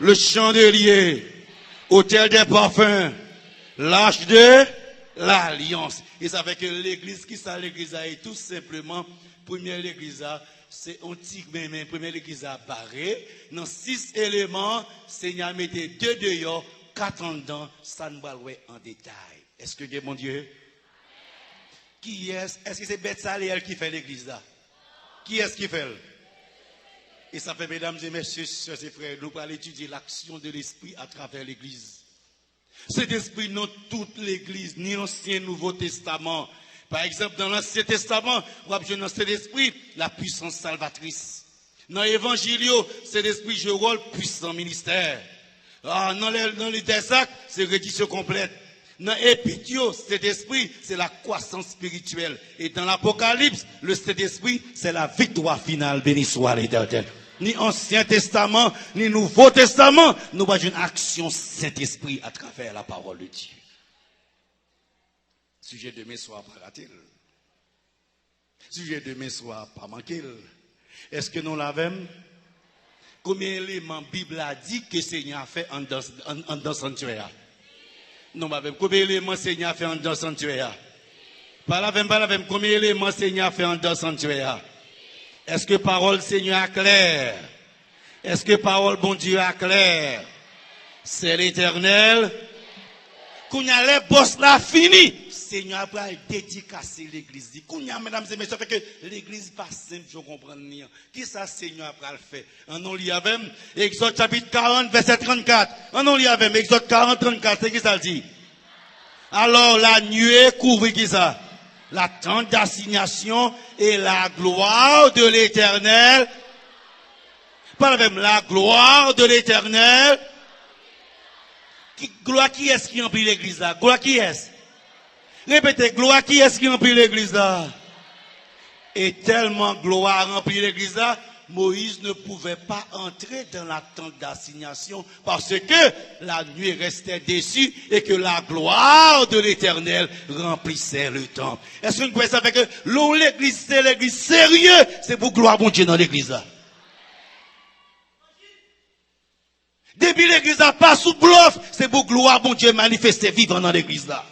S1: le chandelier, hôtel des parfums, l'arche de l'alliance. Et ça fait que l'église, qui ça l'église est tout simplement, première l'église, c'est antique, mais première l'église barré. Dans 6 éléments, Seigneur mettait 2 dehors, 4 en dedans, ça nous va voir en détail. Est-ce que mon Dieu? Qui est-ce que c'est Bethsaléel qui fait l'église là? Qui est-ce qui fait? Et ça fait, mesdames et messieurs, sœurs et frères, nous allons étudier l'action de l'Esprit à travers l'Église. Cet esprit, non toute l'Église, ni l'Ancien Nouveau Testament. Par exemple, dans l'Ancien Testament, vous avez dans cet esprit la puissance salvatrice. Dans l'Évangile, cet esprit joue rôle puissant ministère. Dans les 10 actes, c'est rédition complète. Dans l'Épitio, cet esprit, c'est la croissance spirituelle. Et dans l'Apocalypse, le Saint-Esprit, c'est la victoire finale. Béni soit l'Éternel. Ni Ancien Testament, ni Nouveau Testament, nous avons une action Saint-Esprit à travers la parole de Dieu. Sujet de demain soir, pas raté. Sujet de demain soir, pas manqué. Est-ce que nous l'avons? Combien d'éléments Bible a dit que le Seigneur a fait en dans sanctuaire? Non, combien d'éléments Seigneur a fait en dans sanctuaire? Pas la même, combien d'éléments Seigneur a fait en dans sanctuaire? Est-ce que parole Seigneur est claire? Est-ce que parole bon Dieu est claire? C'est l'Éternel. Quand y a les boss là fini, Seigneur va dédicacer l'église. Quand y a mesdames et messieurs, fait que l'église pas simple, je comprends rien. Qui ça Seigneur va le faire? On nous lit avec Exode chapitre 40 verset 34. On nous lit avec Exode 40 34, c'est qui ça dit? Alors la nuée couvrit qui ça? La tente d'assignation et la gloire de l'Éternel. Parle même la gloire de l'Éternel. Gloire qui est-ce qui remplit l'église là? Gloire qui est-ce? Répétez, gloire qui est-ce qui remplit l'église là? Et tellement gloire remplit l'église là, Moïse ne pouvait pas entrer dans la tente d'assignation parce que la nuit restait dessus et que la gloire de l'Éternel remplissait le temple. Est-ce que vous pouvez savoir que l'église, c'est l'église sérieux, c'est pour gloire bon Dieu dans l'église là? Depuis l'église là, pas sous bluff, c'est pour gloire bon Dieu manifester vivant dans l'église là.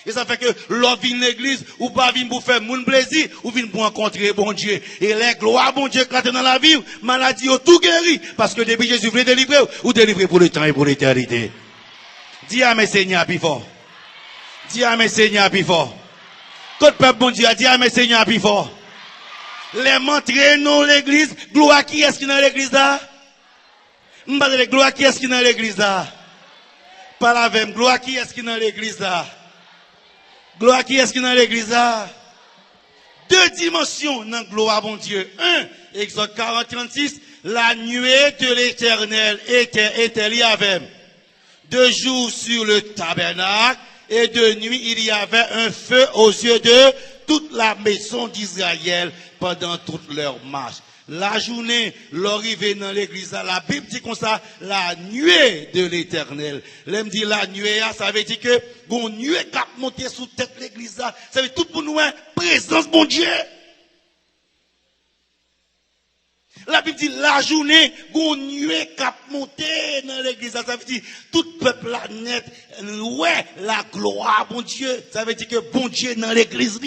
S1: Et ça fait que l'on vient l'église, ou pas vient pour faire mon plaisir, ou vient pour rencontrer bon Dieu. Et les gloires bon Dieu quand dans la vie, maladie ou tout guéri. Parce que depuis Jésus voulait délivrer, ou délivrer pour le temps et pour l'éternité. Dis à mes seigneurs plus fort. Dis à mes seigneurs plus fort. Quand le peuple bon Dieu a dit à mes seigneurs plus fort. Les montrer non l'église, gloire qui est-ce qui est dans l'église là? M'parle gloire qui est-ce qui est dans l'église là? Parle avec gloire qui est-ce qui est dans l'église là? Gloire qui est-ce qui est dans l'église là? deux dimensions dans la gloire, bon Dieu. Un, Exode 40, 36, la nuée de l'Éternel était liée avec de jour sur le tabernacle et de nuit il y avait un feu aux yeux de toute la maison d'Israël pendant toute leur marche. La journée, l'arrivée dans l'église, la Bible dit comme ça, la nuée de l'Éternel. L'aime dit la nuée, ça veut dire que une nuée qui a monté sous tête l'église, ça veut dire tout pour nous, présence bon Dieu. La Bible dit la journée, une nuée qui a monté dans l'église, ça veut dire tout peuple la net, ouais, la gloire bon Dieu, ça veut dire que bon Dieu dans l'église.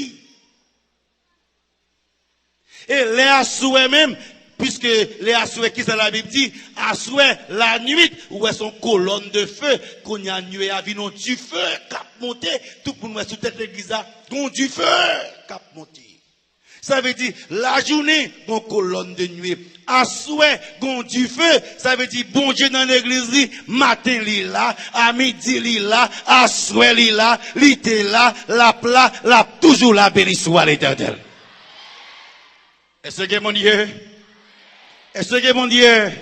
S1: Et les assouets même, puisque les assouets qui c'est la Bible dit, assouets la nuit, où est son colonne de feu, qu'on y a nué à vino du feu, cap monté, tout pour nous sous tête l'église, qu'on du feu, cap monté. Ça veut dire, la journée, qu'on colonne de nuit, assouets, qu'on du feu, ça veut dire, bon Dieu dans l'église, matin li là, à midi li là, assouets li là, l'été là, la plat, la toujours la béni soit l'Éternel. Est-ce que mon Dieu? Est-ce que mon Dieu?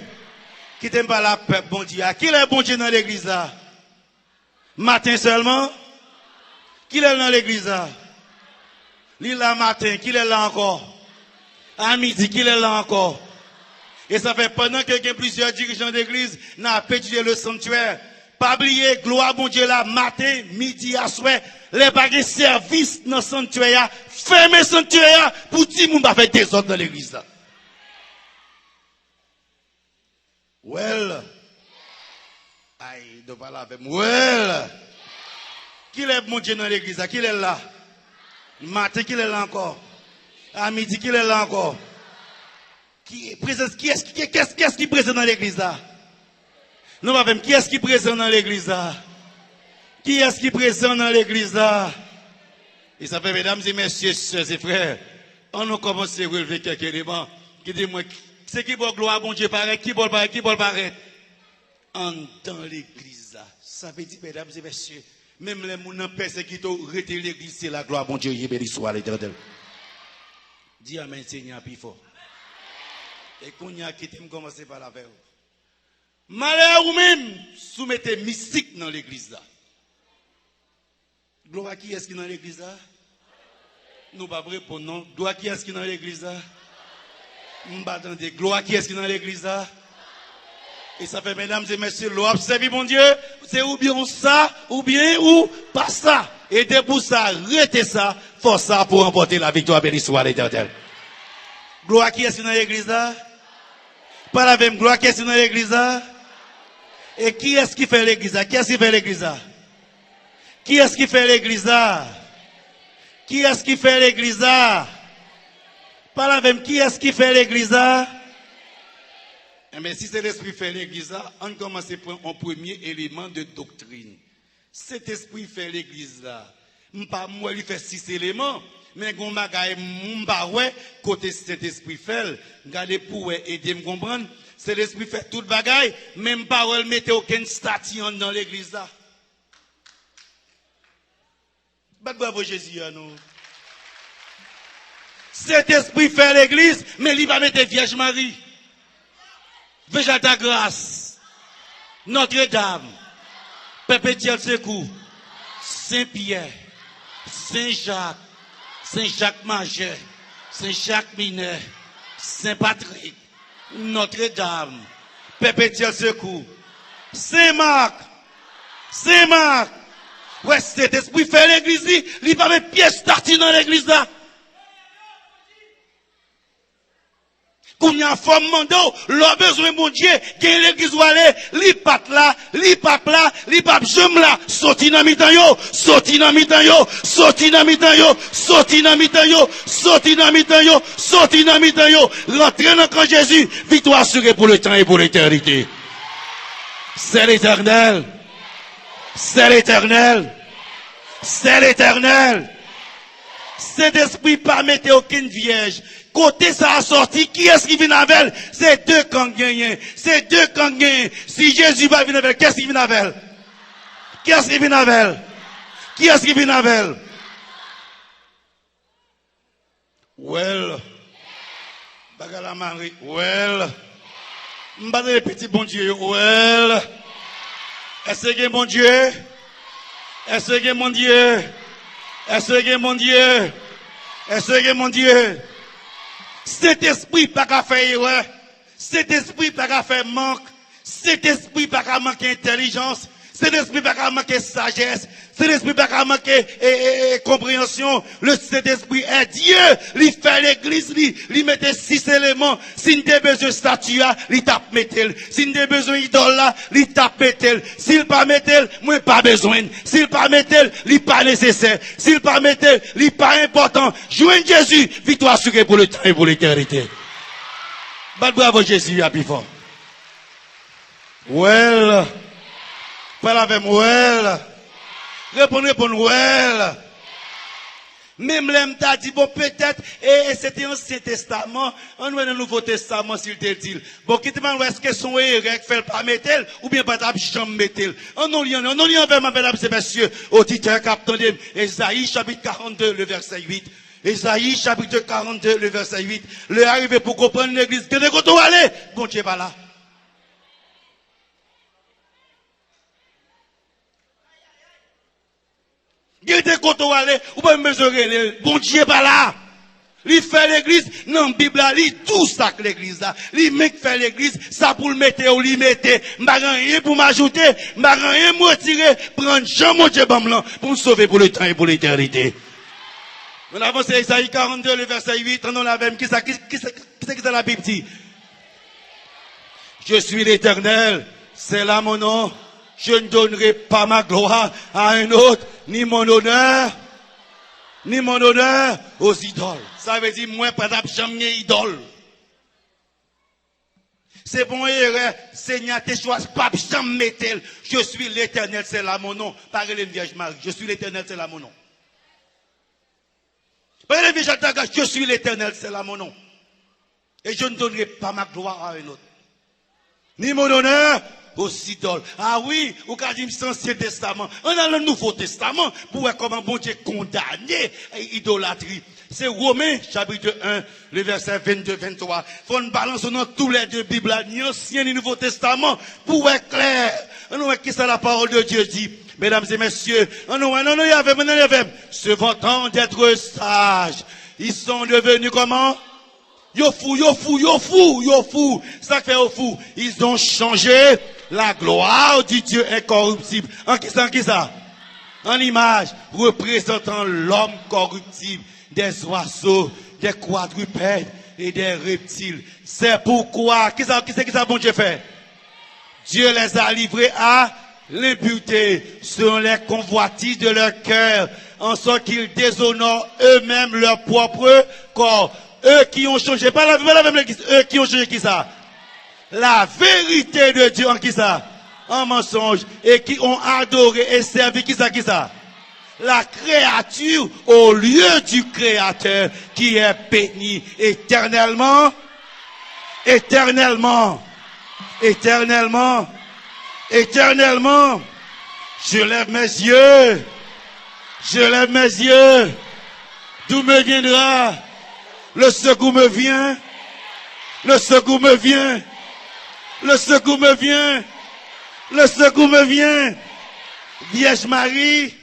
S1: Qui t'aime pas la paix, bon Dieu? Qui est bon Dieu dans l'église là? Matin seulement? Qui est dans l'église là? Lui là matin, qui est là encore? À midi, qui est là encore? Et ça fait pendant que y a plusieurs dirigeants d'église n'a pas étudié le sanctuaire. Pas oublier, gloire bon Dieu là, matin, midi, à soir, les baguettes service dans le sanctuaire, fermez le sanctuaire pour dire qu'on va faire des autres dans l'église là. Well. Aïe, de parler avec moi. Well. Qui est bon Dieu dans l'église là? Qui est là? Matin, qui est là encore? À midi, qui est là encore? Qui est-ce qui est présent dans l'église là? Nous va même qui est-ce qui est présent dans l'église là? Qui est-ce qui est présent dans l'église là? Et ça fait, mesdames et messieurs, sœurs et frères, on a commencé à relever quelques éléments qui disent, moi, c'est qui va gloire, bon Dieu, paraît, qui va paraître? En dans l'église là. Ça veut dire, mesdames et messieurs, même les gens qui persécutent, rester l'église, c'est la gloire, bon Dieu, il béni soit l'Éternel. Dis Amen, Seigneur, plus fort. Et qu'on y a quitté, me commencer par la veille. Malheur ou même, soumettez mystique dans l'église là. Gloire à qui est-ce qui est dans l'église là? Nous ne pouvons pas répondre non. Gloire à qui est-ce qui est dans l'église là? Nous ne attendons. Gloire à qui est-ce qui est dans l'église là? Et ça fait, mesdames et messieurs, l'observer, mon Dieu, c'est ou bien ça, ou bien ou pas ça. Et de pour ça, arrêtez ça, force ça pour remporter la victoire, béni soit l'Éternel. Gloire à qui est-ce qui est dans l'église là? Pas la même gloire, qui est-ce qui est dans l'église là? Et qui est-ce qui fait l'église là? Qui est-ce qui fait l'église là? Qui est-ce qui fait l'église là? Qui est-ce qui fait l'église là? Pas la même, qui est-ce qui fait l'église là? Mais si c'est l'esprit fait l'église là, on commence par un premier élément de doctrine. Cet esprit fait l'église là. Pas moi, il fait 6 éléments. Mais quand je ouais côté cet esprit fait, regardez pour aider me comprendre, c'est l'esprit fait toute bagaille, même pas elle mettait aucune statue dans l'église là. Bravo Jésus à nous. Cet esprit fait l'église, mais il va mettre Vierge Marie. Vierge ta grâce. Notre-Dame. Perpétuel secours. Saint-Pierre. Saint-Jacques. Saint-Jacques Majeur, Saint-Jacques Mineur, Saint-Patrick, Notre-Dame, Perpétuel Secours, Saint-Marc, Saint-Marc. Ouais, cet esprit fait l'église, il va mettre pièce starti dans l'église là. Qu'on y a forme mando, l'on besoin mon Dieu, qu'il l'église ou aller, li pat là, li pap là, li pap jom là, sorti dans mitan yo, sorti dans mitan yo, sorti dans mitan yo, sorti dans mitan yo, sorti dans mitan yo, sorti dans mitan yo, rentrez dans camp Jésus, victoire assurée pour le temps et pour l'éternité. C'est l'Éternel. C'est l'Éternel. C'est l'Éternel. Cet esprit pas mettre aucune vierge. Côté ça a sorti, qui est-ce qui vient avec elle? C'est deux camps gagnés. C'est deux camps gagnés. Si Jésus va venir avec elle, qu'est-ce qui vient avec elle? Qui est-ce qui vient avec elle? Qui est-ce qui vient avec elle? Well. Bagala Marie. Well. M'bade le petit bon Dieu. Well. Est-ce que mon Dieu? Est-ce que mon Dieu? Est-ce que mon Dieu? Est-ce que mon Dieu? Cet esprit pas qu'à faire erreur. Cet esprit pas qu'à faire manque. Cet esprit pas qu'à manquer intelligence. Cet esprit pas qu'à manquer sagesse. Cet esprit pas qu'à manquer compréhension. Le Saint-Esprit est Dieu. Il fait l'église, il mettait 6 éléments. S'il a besoin de statue, il tape mettel. S'il a besoin d'idole, il tape mettel. S'il pas mettel, moi pas besoin. S'il pas mettel, il pas nécessaire. S'il pas mettel, il pas important. Joigne Jésus, victoire assurée pour le temps et pour l'éternité. Bravo Jésus, à plus fort. Well. Parle avec moi, well. Répondre, well. Même l'homme t'a dit, bon, peut-être, et c'était Ancien Testament, on voit le Nouveau Testament, s'il te dit. Bon, qui te demande, est-ce que son erreur fait pas mettre, ou bien pas t'as jamais mettre. On nous lit avec ma mesdames et messieurs, auditeurs, capitaine, Ésaïe, chapitre 42, le verset 8. Ésaïe, chapitre 42, le verset 8. Le arrivé pour comprendre l'église, que de côté où aller, bon Dieu pas là. Il était content d'aller, ou pas mesurer, bon Dieu pas là. Il fait l'église, non, Bible, il tout ça que l'église là. Il fait l'église, ça pour le mettre ou lui mettre. M'a rien pour m'ajouter, m'a rien me retirer, prendre Jean mon Dieu blanc pour me sauver pour le temps et pour l'éternité. On avance Isaïe 42, le verset 8, on a même, qui ça la Bible dit? Je suis l'Éternel, c'est là mon nom. Je ne donnerai pas ma gloire à un autre, ni mon honneur aux idoles. Ça veut dire, moi, pas jamais idole. C'est bon, Seigneur, tes choix, pas jamais tel. Je suis l'Éternel, c'est là mon nom. Parlez le Vierge Marie, je suis l'Éternel, c'est là mon nom. Parlez le Vierge Taga, je suis l'Éternel, c'est là mon nom. Et je ne donnerai pas ma gloire à un autre. Ni mon honneur aux idoles. Ah oui, au cas du Ancien Testament. On a le Nouveau Testament pour voir comment bon Dieu condamné l'idolâtrie. C'est Romains, chapitre 1, le verset 22-23. Faut une balance dans tous les deux Bibles, ni Ancien ni Nouveau Testament, pour voir clair. On voit qui ça la parole de Dieu dit. Mesdames et messieurs, on voit, non, il y avait, se vantant d'être sages. Ils sont devenus comment? Yo fou. Ça fait au fou. Ils ont changé la gloire du Dieu incorruptible. En qui ça? En image représentant l'homme corruptible, des oiseaux, des quadrupèdes et des reptiles. C'est pourquoi, qui ça bon Dieu fait? Dieu les a livrés à l'impureté selon les convoitises de leur cœur, en sorte qu'ils déshonorent eux-mêmes leur propre corps. Eux qui ont changé, pas la même l'église, eux qui ont changé qui ça? La vérité de Dieu en qui ça? En mensonge, et qui ont adoré et servi qui ça? La créature au lieu du Créateur qui est béni éternellement. Je lève mes yeux. D'où me viendra? Le secours me vient. Vierge Marie,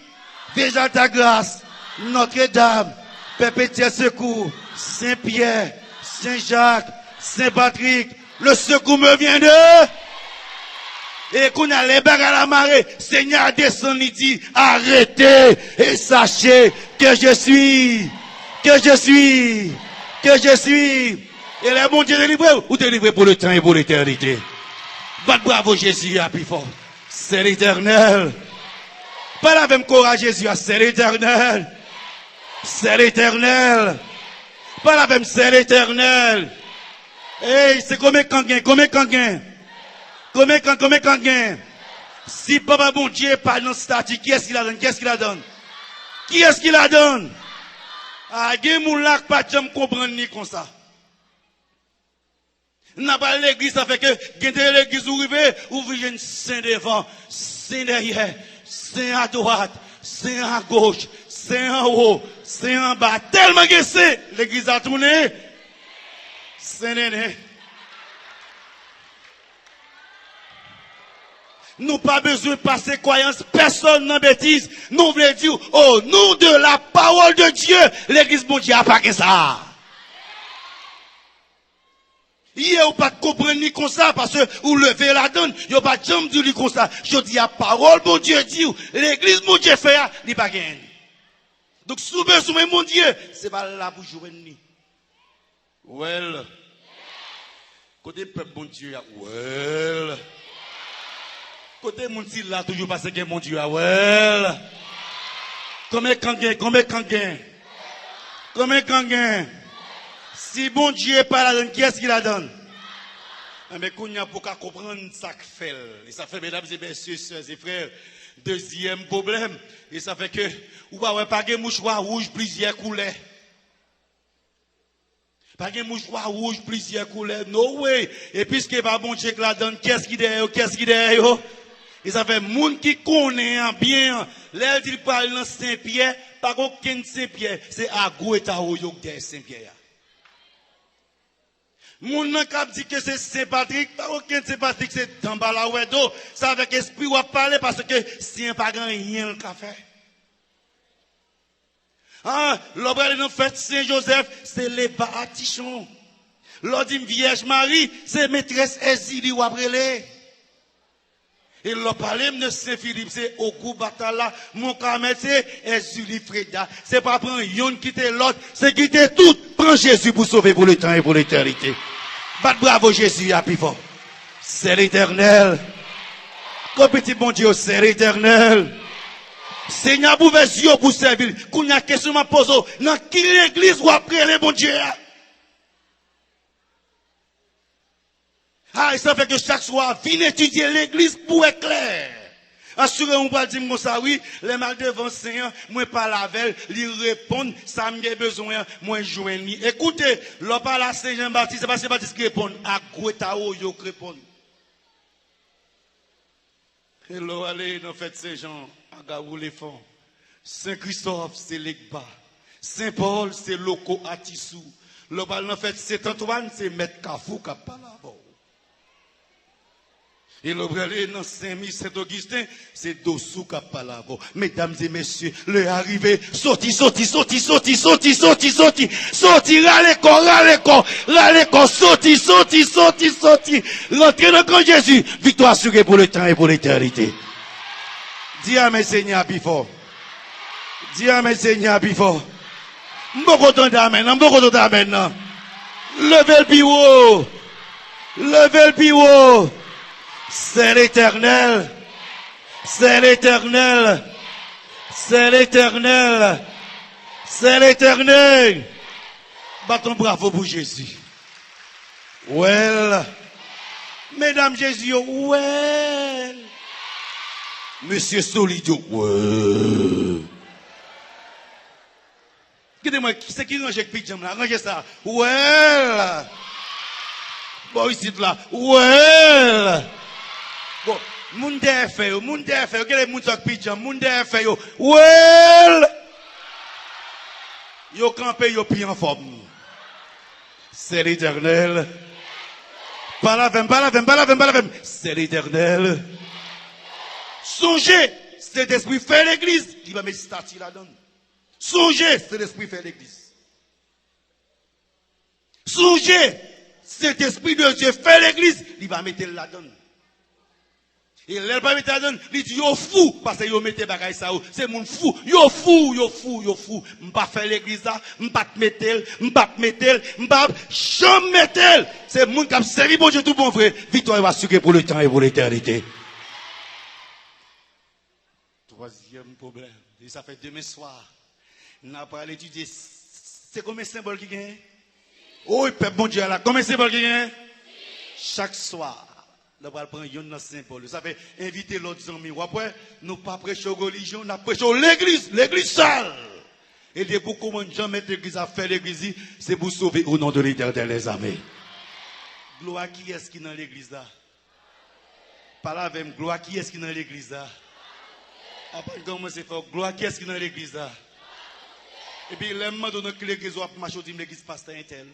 S1: déjà ta grâce. Notre-Dame, perpétuel secours. Saint-Pierre, Saint-Jacques, Saint-Patrick. Le secours me vient de... Et qu'on a les bagues à la marée, Seigneur descend, il dit, arrêtez et sachez que je suis. Et le bon Dieu délivré ou délivré pour le temps et pour l'éternité. Bravo Jésus, à plus fort. C'est l'Éternel. Pas la même courage Jésus, c'est l'Éternel. Pas la même, c'est l'Éternel. Hey, c'est combien quand gain? Si papa bon Dieu pas dans statut, qui est-ce qu'il la donne? Ah, gen moun lak pas jam comprendre ni comme ça. N'a pas l'église, ça fait que gen l'église ou rive, ou vient saint devant, saint derrière, saint à droite, saint à gauche, c'est en haut, c'est en bas. Tellement que c'est, l'église a tourné. C'est néné. Nous pas besoin de passer croyance, personne n'a bêtise. Nous voulons dire, au nom de la parole de Dieu, l'église bon Dieu a pas que ça. Hier, vous pas comprendre ni comme ça, parce que vous levez la donne, vous pas jamais dire comme ça. Je dis, la parole, mon Dieu dit, l'église, mon Dieu fait, il pas gain. Donc, si vous besoin, mon Dieu, c'est pas là pour jouer ni. Well. Côté peuple, mon Dieu, well. Côté mon Dieu, là, toujours parce que mon Dieu, well. Combien quand si bon Dieu n'est pas la donne, qui est-ce qu'il la donne? Mais qu'on y a pour comprendre ça que fait. Et ça fait, mesdames et messieurs, sœurs et frères, deuxième problème. Et ça fait que, ou pas de mouchoir rouge, plusieurs couleurs. Pas de mouchoir rouge, plusieurs couleurs. No way. Et puisque pas bon Dieu qui la donne, qu'est-ce qui derrière? Et ça fait, moun qui connaît bien, l'air dit parle dans Saint-Pierre, pas aucun Saint-Pierre, c'est à Gouetaou, yo, derrière Saint-Pierre. Moun nan kap dit que c'est Saint-Patrick, pas aucun Saint-Patrick, c'est dans Balaouedo. Ça avec esprit ou parler parce que si un pas grand rien le café. Ah, l'obra de fête Saint-Joseph, c'est les bâtichons. L'ordine Vierge Marie, c'est maîtresse Ezili ou après. Et le palais de Saint-Philippe, c'est au goût Batala, mon camet, c'est Ezili Freda. C'est pas prendre yon quitter l'autre, c'est quitter tout. Prends Jésus pour sauver pour le temps et pour l'éternité. Bat bravo Jésus, à plus fort. C'est l'éternel. Comme petit bon Dieu, c'est l'éternel. Seigneur, vous les yeux pour servir. Qu'on y a question m'a posé, dans qui l'église ou après les bon Dieu? Ah, et ça fait que chaque soir, viens étudier l'église pour être clair. Assurez-vous pas dire comme ça, oui, les mal devant Seigneur, moi pas la veille, lui répondre, ça m'a besoin, moi joindre. Écoutez, l'on parle à Saint Jean-Baptiste, c'est pas Saint-Baptiste qui répond, à Gouetaou, yo qui répond. Et l'on allez dans fête Saint-Jean, à Gaou les fonds. Saint-Christophe, c'est l'Egba. Saint-Paul, c'est Loco Atissou. L'on parle dans fête Saint-Antoine, c'est Maître Kafou qui parle là-bas. Et le brûlé dans Saint-Mi, Saint-Augustin, c'est Dossou qui parle là-bas. Mesdames et messieurs, le arrivé, sorti, sorti, sorti, sorti, sorti, sorti, sorti, sorti, râle corps, sorti, sorti, sorti, sorti, rentrez dans le camp Jésus, victoire assurée pour le temps et pour l'éternité. Dis à mes seigneurs, plus fort. Dis à mes seigneurs, plus fort. M'boko ton d'amen, m'boko ton d'amen, non. Levez le piwo. Levez le piwo. C'est l'éternel. C'est l'éternel. C'est l'éternel. C'est l'éternel. Battons bravo pour Jésus. Well. Mesdames Jésus, well. Monsieur Solidio, well. Regardez-moi, c'est qui range avec Pidjam là? Rangez ça. Well. Bon, ici là. Well. Bon, moun de fait, regardez moun sak Pidjam, moun de fait yo. Well. Yo campé yo pi en forme. C'est l'éternel. Pas la vem. C'est l'éternel. Songez, cet esprit fait l'église, il va mettre statut là-dedans. Songez, cet esprit fait l'église. Songez, cet esprit de Dieu fait l'église, il va mettre là-dedans. Et là, il va mettre là-dedans, il dit, yo fou, parce que yo mette bagay ça, c'est mon fou, yo fou. M'pas faire l'église là, m'pas mettre, jamais mettre. C'est mon qui a servi bon Dieu tout bon frère. Victoire va assurer pour le temps et pour l'éternité. Troisième problème, et ça fait demain soir. N'a pas l'étudier. C'est combien de symboles qui gagnent? Oh, peuple bon Dieu là, combien de symboles qui gagnent? Chaque soir, nous allons prendre un symbole. Ça fait inviter l'autre ami. Après, nous pas prêcher aux religions, nous prêchons l'église seule. Et de beaucoup de gens mettent l'église à faire l'église, c'est pour sauver au nom de l'éternel les amis. Gloire qui est-ce qui est dans l'église là? Parle avec gloire qui est-ce qui est dans l'église là? Après, comment c'est fort? Gloire qui est-ce qui est dans l'église là? Et puis, l'homme donne l'église, ou marche, dit l'église pasteur intel.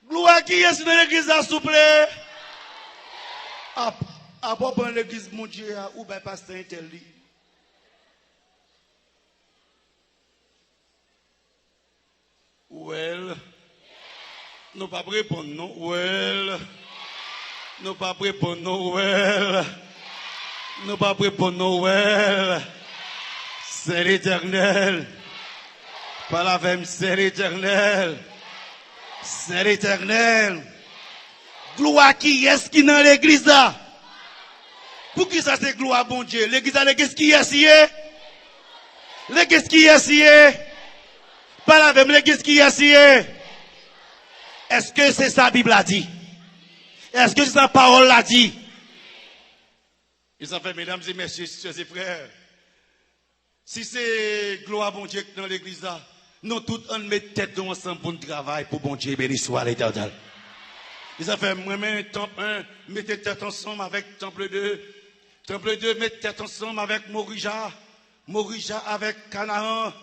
S1: Gloire qui est dans l'église, s'il vous plaît. À propos de l'église, mon Dieu, ou bien pasteur intel. Well, nous pas répondre, non. Well, nous pas répondre, non. Well, nous pas répondre, non. Well, c'est l'Éternel. Par la même, c'est l'Éternel. C'est l'Éternel. Gloire qui est-ce qui dans l'église là? Pour qui ça c'est gloire bon Dieu? L'église là, l'église qui est ici? L'église qui est ici? Par la même, l'église qui est ici? Est-ce que c'est ça la Bible a dit? Est-ce que c'est sa parole l'a dit? Ils ont fait, mesdames et messieurs, sœurs et frères, si c'est gloire bon Dieu dans l'église là, nous tous on met tête ensemble pour nous travailler pour bon Dieu, béni soit l'Éternel. Ils ont fait, moi-même, temple 1, mettez tête ensemble avec temple 2. Temple 2, mettez tête ensemble avec Morija. Morija avec Canaan.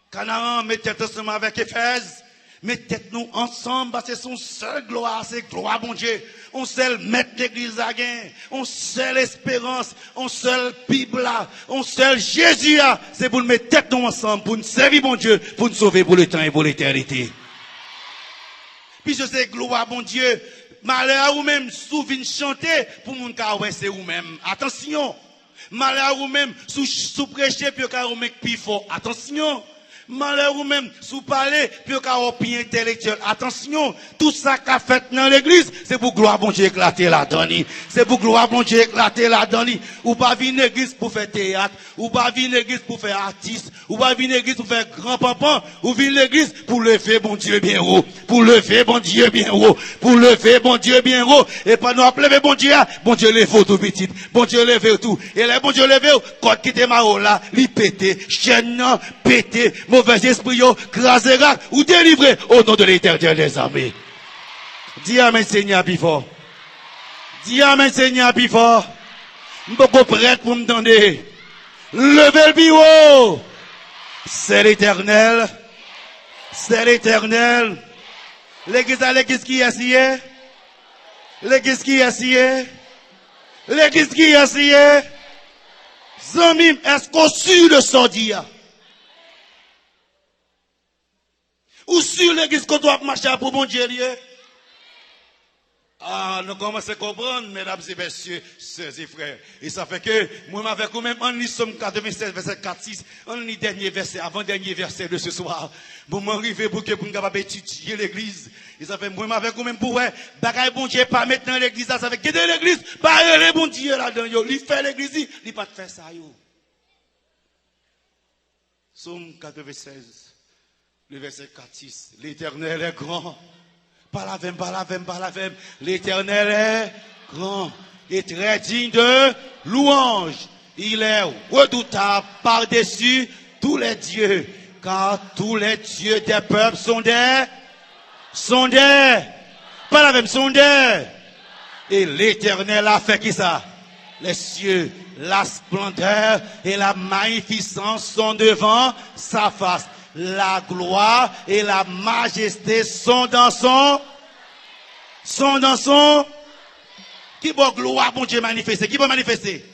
S1: Canaan, mettez tête ensemble avec Éphèse. Mettez nous ensemble parce que son seul gloire, c'est gloire, bon Dieu. On seul mettre l'église à gain. On seul espérance. On seul Bible. On seul Jésus. C'est pour nous mettre tête nous ensemble, pour nous servir, bon Dieu, pour nous sauver pour le temps et pour l'éternité. Puis je sais, gloire, bon Dieu. Malheur ou même souvenir chanter pour mon cas c'est ou même. Attention. Malheur ou même sous prêcher puis ka ou même plus fort. Attention. Malheur ou même sous parler puis ka ou plus intellectuel. Attention. Tout ça qu'a fait dans l'église, c'est pour gloire bon Dieu éclater la donne. C'est pour gloire bon Dieu éclater la donne. Ou pas venir l'église pour faire théâtre, ou pas venir l'église pour faire artiste, ou pas venir l'église pour faire grand-papa, ou venir l'église pour lever bon Dieu bien haut, pour lever bon Dieu bien haut, pour lever bon Dieu bien haut, et pas nous appeler bon Dieu lève tout petit, bon Dieu lève tout, et là bon Dieu lève, quand qui était maro là, li pété, chaîne pété, mauvais esprit yo, crasé ou délivré au nom de l'Éternel des armées. Dis Amen Seigneur plus fort. Dis Amen Seigneur plus fort. Je suis pas prêt pour me donner. Levez le bureau. C'est l'Éternel. C'est l'Éternel. L'église à l'église qui est assise. L'église qui est assise. L'église qui est assise. Zami, est-ce qu'on suit le sordir? Ou sur l'église qu'on doit marcher pour bon Dieu? Ah, nous commençons à comprendre, mesdames et messieurs, sœurs et frères. Et ça fait que, moi, avec vous-même, on lit Somme 96, verset 4-6, on lit dernier verset, avant-dernier verset de ce soir. Pour m'arriver pour que vous puissiez étudier l'église. Et ça fait, moi, avec vous-même, pour ouais, bagaille bon Dieu, pas mettre dans l'église, ça fait quitter l'église, pas aller bon Dieu là-dedans, yo. Il fait l'église, il pas faire ça, yo. Somme 96, le verset 4-6. L'Éternel est grand. Pas la même. L'Éternel est grand et très digne de louange. Il est redoutable par-dessus tous les dieux. Car tous les dieux des peuples sont des. Pas la même, sont des. Et l'Éternel a fait qui ça? Les cieux, la splendeur et la magnificence sont devant sa face. La gloire et la majesté sont dans son. Qui va gloire, bon Dieu manifester? Qui va manifester?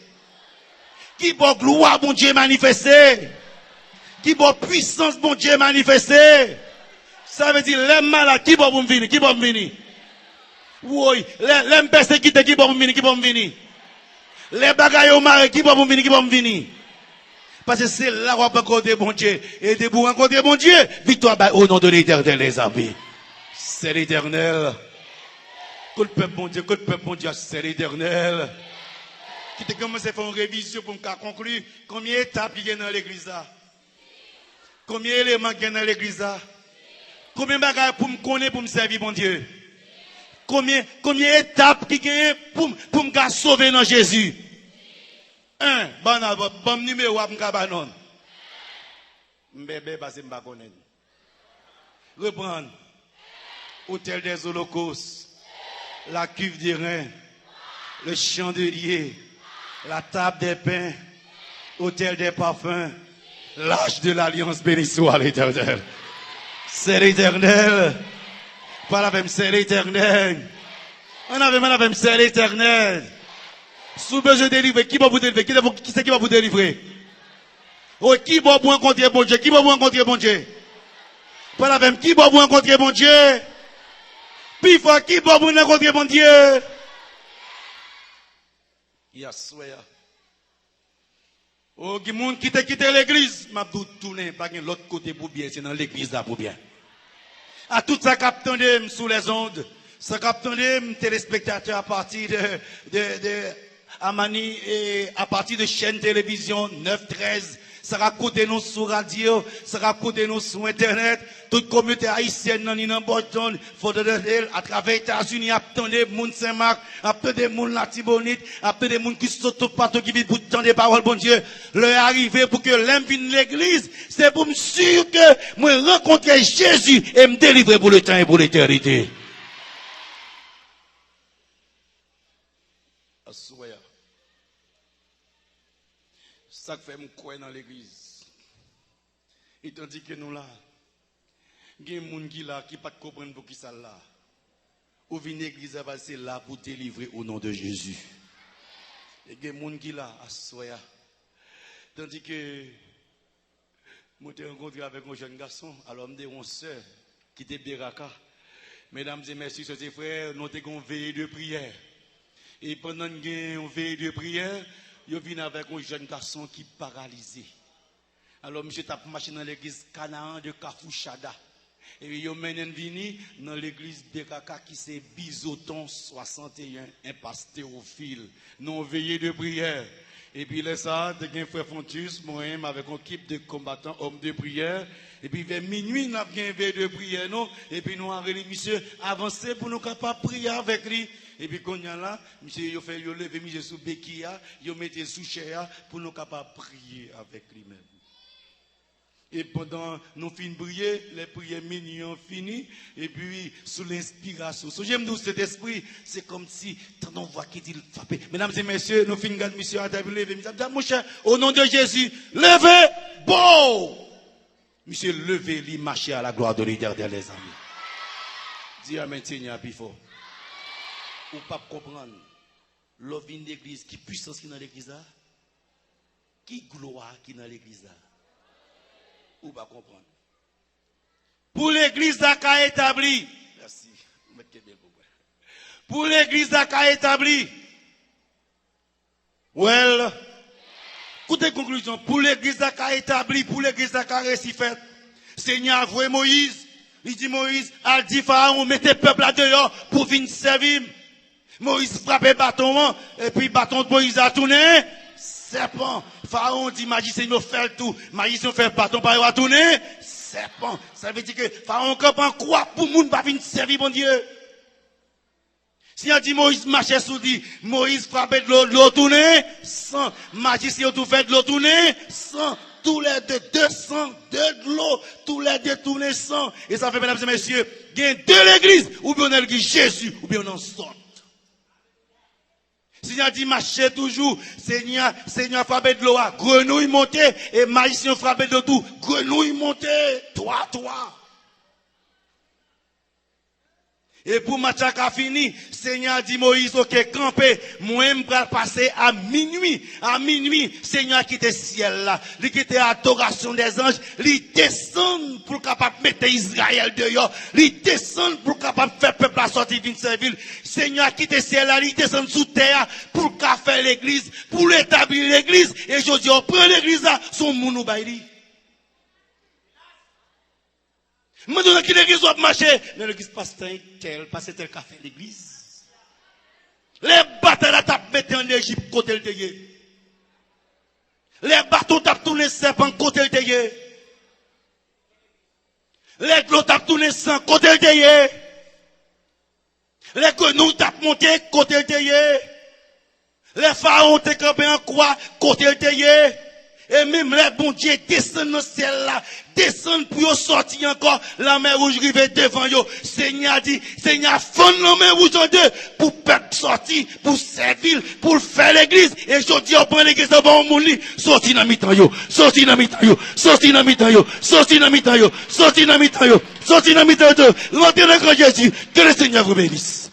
S1: Qui va gloire, bon Dieu manifester? Qui va puissance, bon Dieu manifester? Ça veut dire, les malades, qui va venir? Qui va venir? Oui, les persécutés, qui va venir? Qui va venir? Les bagailles au mari, qui va venir? Qui va venir? Parce que c'est là où on peut rencontrer bon Dieu. Et de pour rencontrer bon Dieu, victoire au nom de l'Éternel, les amis. C'est l'Éternel. Que le peuple bon Dieu, c'est l'Éternel. Qui te commence à faire une révision pour me conclure combien d'étapes il y a dans l'église là. Combien d'éléments il y a dans l'église là. Combien de bagages pour me connaître, pour me servir bon Dieu. Combien d'étapes il y a pour me sauver dans Jésus. Un, bon numéro à m'kabanon. Mbébé, parce que m'ba connaît. Reprendre. Hôtel des Holocaustes. La cuve des reins. Le chandelier. La table des pains. Hôtel des parfums, l'âge de l'alliance, béni soit l'Éternel. C'est l'Éternel. Pas la même, c'est l'Éternel. On avait, c'est l'Éternel. Sous besoin de délivrer, qui va vous délivrer? Qui c'est qui va vous délivrer? Oh, qui va vous rencontrer bon Dieu? Qui va vous rencontrer bon Dieu? Pas la même, qui va vous rencontrer bon Dieu? Puis fois, qui va vous rencontrer bon Dieu? Yes, swear. Oh, qui monde qui t'a quitté l'église, m'a tout tourné, pas de l'autre côté pour bien, c'est dans l'église là pour bien. À tout ça qu'attendez sous les ondes, ça qu'attendez téléspectateurs à partir de Amani et à partir de chaîne télévision 9-13, ça va côté nous sur radio, ça va côté nous sur internet, toute communauté haïtienne dans Boston, Fort-de-Lauderdale, à travers les États-Unis, attendez moun Saint-Marc, attendez moun Latibonite, attendez moun qui sont partout qui vivent pour tendre des paroles bon Dieu, leur arriver pour que l'homme vienne l'église, c'est pour me sûr que moi rencontrer Jésus et me délivrer pour le temps et pour l'éternité. Ça fait mon croire dans l'église. Et tandis que nous là, il y a des gens qui là, qui ne comprennent pas pour qui ça là. Ou vient l'église, c'est là pour délivrer au nom de Jésus. Et il y a des gens qui là, à soya. Tandis que, moi j'ai rencontré avec un jeune garçon, alors je me une soeur qui était Beraka. Mesdames et messieurs, chers et frères, nous avons veillé de prière. Et pendant que nous avons veillé de prière, je viens avec un jeune garçon qui est paralysé. Alors, monsieur tape marché dans l'église Canaan de Kafouchada. Et je mène vini dans l'église Beraka qui c'est Bizoton 61, impasse Théophile. Nous veillé de prière. Et puis là, ça, de frère Fontus, moi-même, avec une équipe de combattants, hommes de prière. Et puis vers minuit, nous avons une veille de prière, non? Et puis nous avons dit, monsieur, avancez pour nous capables de prier avec lui. Et puis quand il y a là, monsieur, il fait lever monsieur sous Bekia, il met sous Chéa pour nous capables de prier avec lui-même. Et pendant nous finissons de prier, les prières minuit ont fini, et puis sous l'inspiration. So, j'aime nous cet esprit, c'est comme si, on voit qui dit frapper. Mesdames et messieurs, nous finissons de monsieur à table, lever, mon cher, au nom de Jésus, levez, bon! Monsieur, levez, lui, marchez à la gloire de l'Éternel, les amis. Dis Amen, Seigneur, puis fort. Ou pas comprendre, l'ovine d'église, qui puissance qui est dans l'église là? Qui gloire qui est dans l'église là? Ou pas comprendre. Pour l'église là qui a établi, merci, pour l'église là qui a établi, well, écoutez conclusion, pour l'église là qui a établi, pour l'église là qui a réussi fait, Seigneur a voué Moïse, il dit Moïse, a dit Pharaon, mettez peuple là dehors pour venir servir. Moïse frappait bâton, et puis bâton de Moïse a tourné, serpent. Pharaon dit, magicien, il fait tout. Magicien fait bâton, par a tourné, serpent. Ça veut dire que Pharaon comprend quoi pour le monde va venir servir, mon Dieu. Si on dit Moïse marchait sous dit, Moïse frappait de l'eau tournée, sans. Magicien tout fait de l'eau tournée, sans. Tous les deux, 200 de l'eau, tous les deux tournés sans. Et ça fait, mesdames et messieurs, il y a deux l'église, ou bien on a l'église Jésus, ou bien on en sort. Seigneur dit marcher toujours, Seigneur frappé de l'eau, grenouille montée, et magicien frappé de tout, grenouille montée, toi. Et pour Machaka fini, Seigneur dit Moïse, ok, campé, moi-même pour passer à minuit, Seigneur qui était ciel là, lui qui était adoration des anges, lui descend pour capable mettre Israël dehors, lui descend pour capable faire peuple à sortir d'une ville. Seigneur qui était ciel là, lui descend sous terre pour faire l'église, pour l'établir l'église, et je dis, on prend l'église là, son mounou baili. Maintenant, qui l'église doit marcher, mais l'église passe tel café l'église. Les batailles la tapent mettre en Égypte côté le teye. Les bateaux tapent tourner serpent côté le teye. Les glos tapent tourner sang côté le teye. Les grenouilles tapent monter côté le teye. Les pharaons te campés en croix côté le teye. Et même les bon Dieu descend dans ciel là, descend pour sortir encore, la mer rouge rive devant yo. Seigneur dit, Seigneur fond la mer rouge en deux, pour peuple sortir, pour servir, pour faire l'église. Et je dis, on prend l'église avant mon lit, sorti dans mi-temps yo, sorti dans mi-temps yo, sorti dans mi-temps yo, sorti dans mi-temps yo, sorti dans mi-temps yo, sorti dans mi-temps yo, rentrez dans le grand Jésus, que le Seigneur vous bénisse.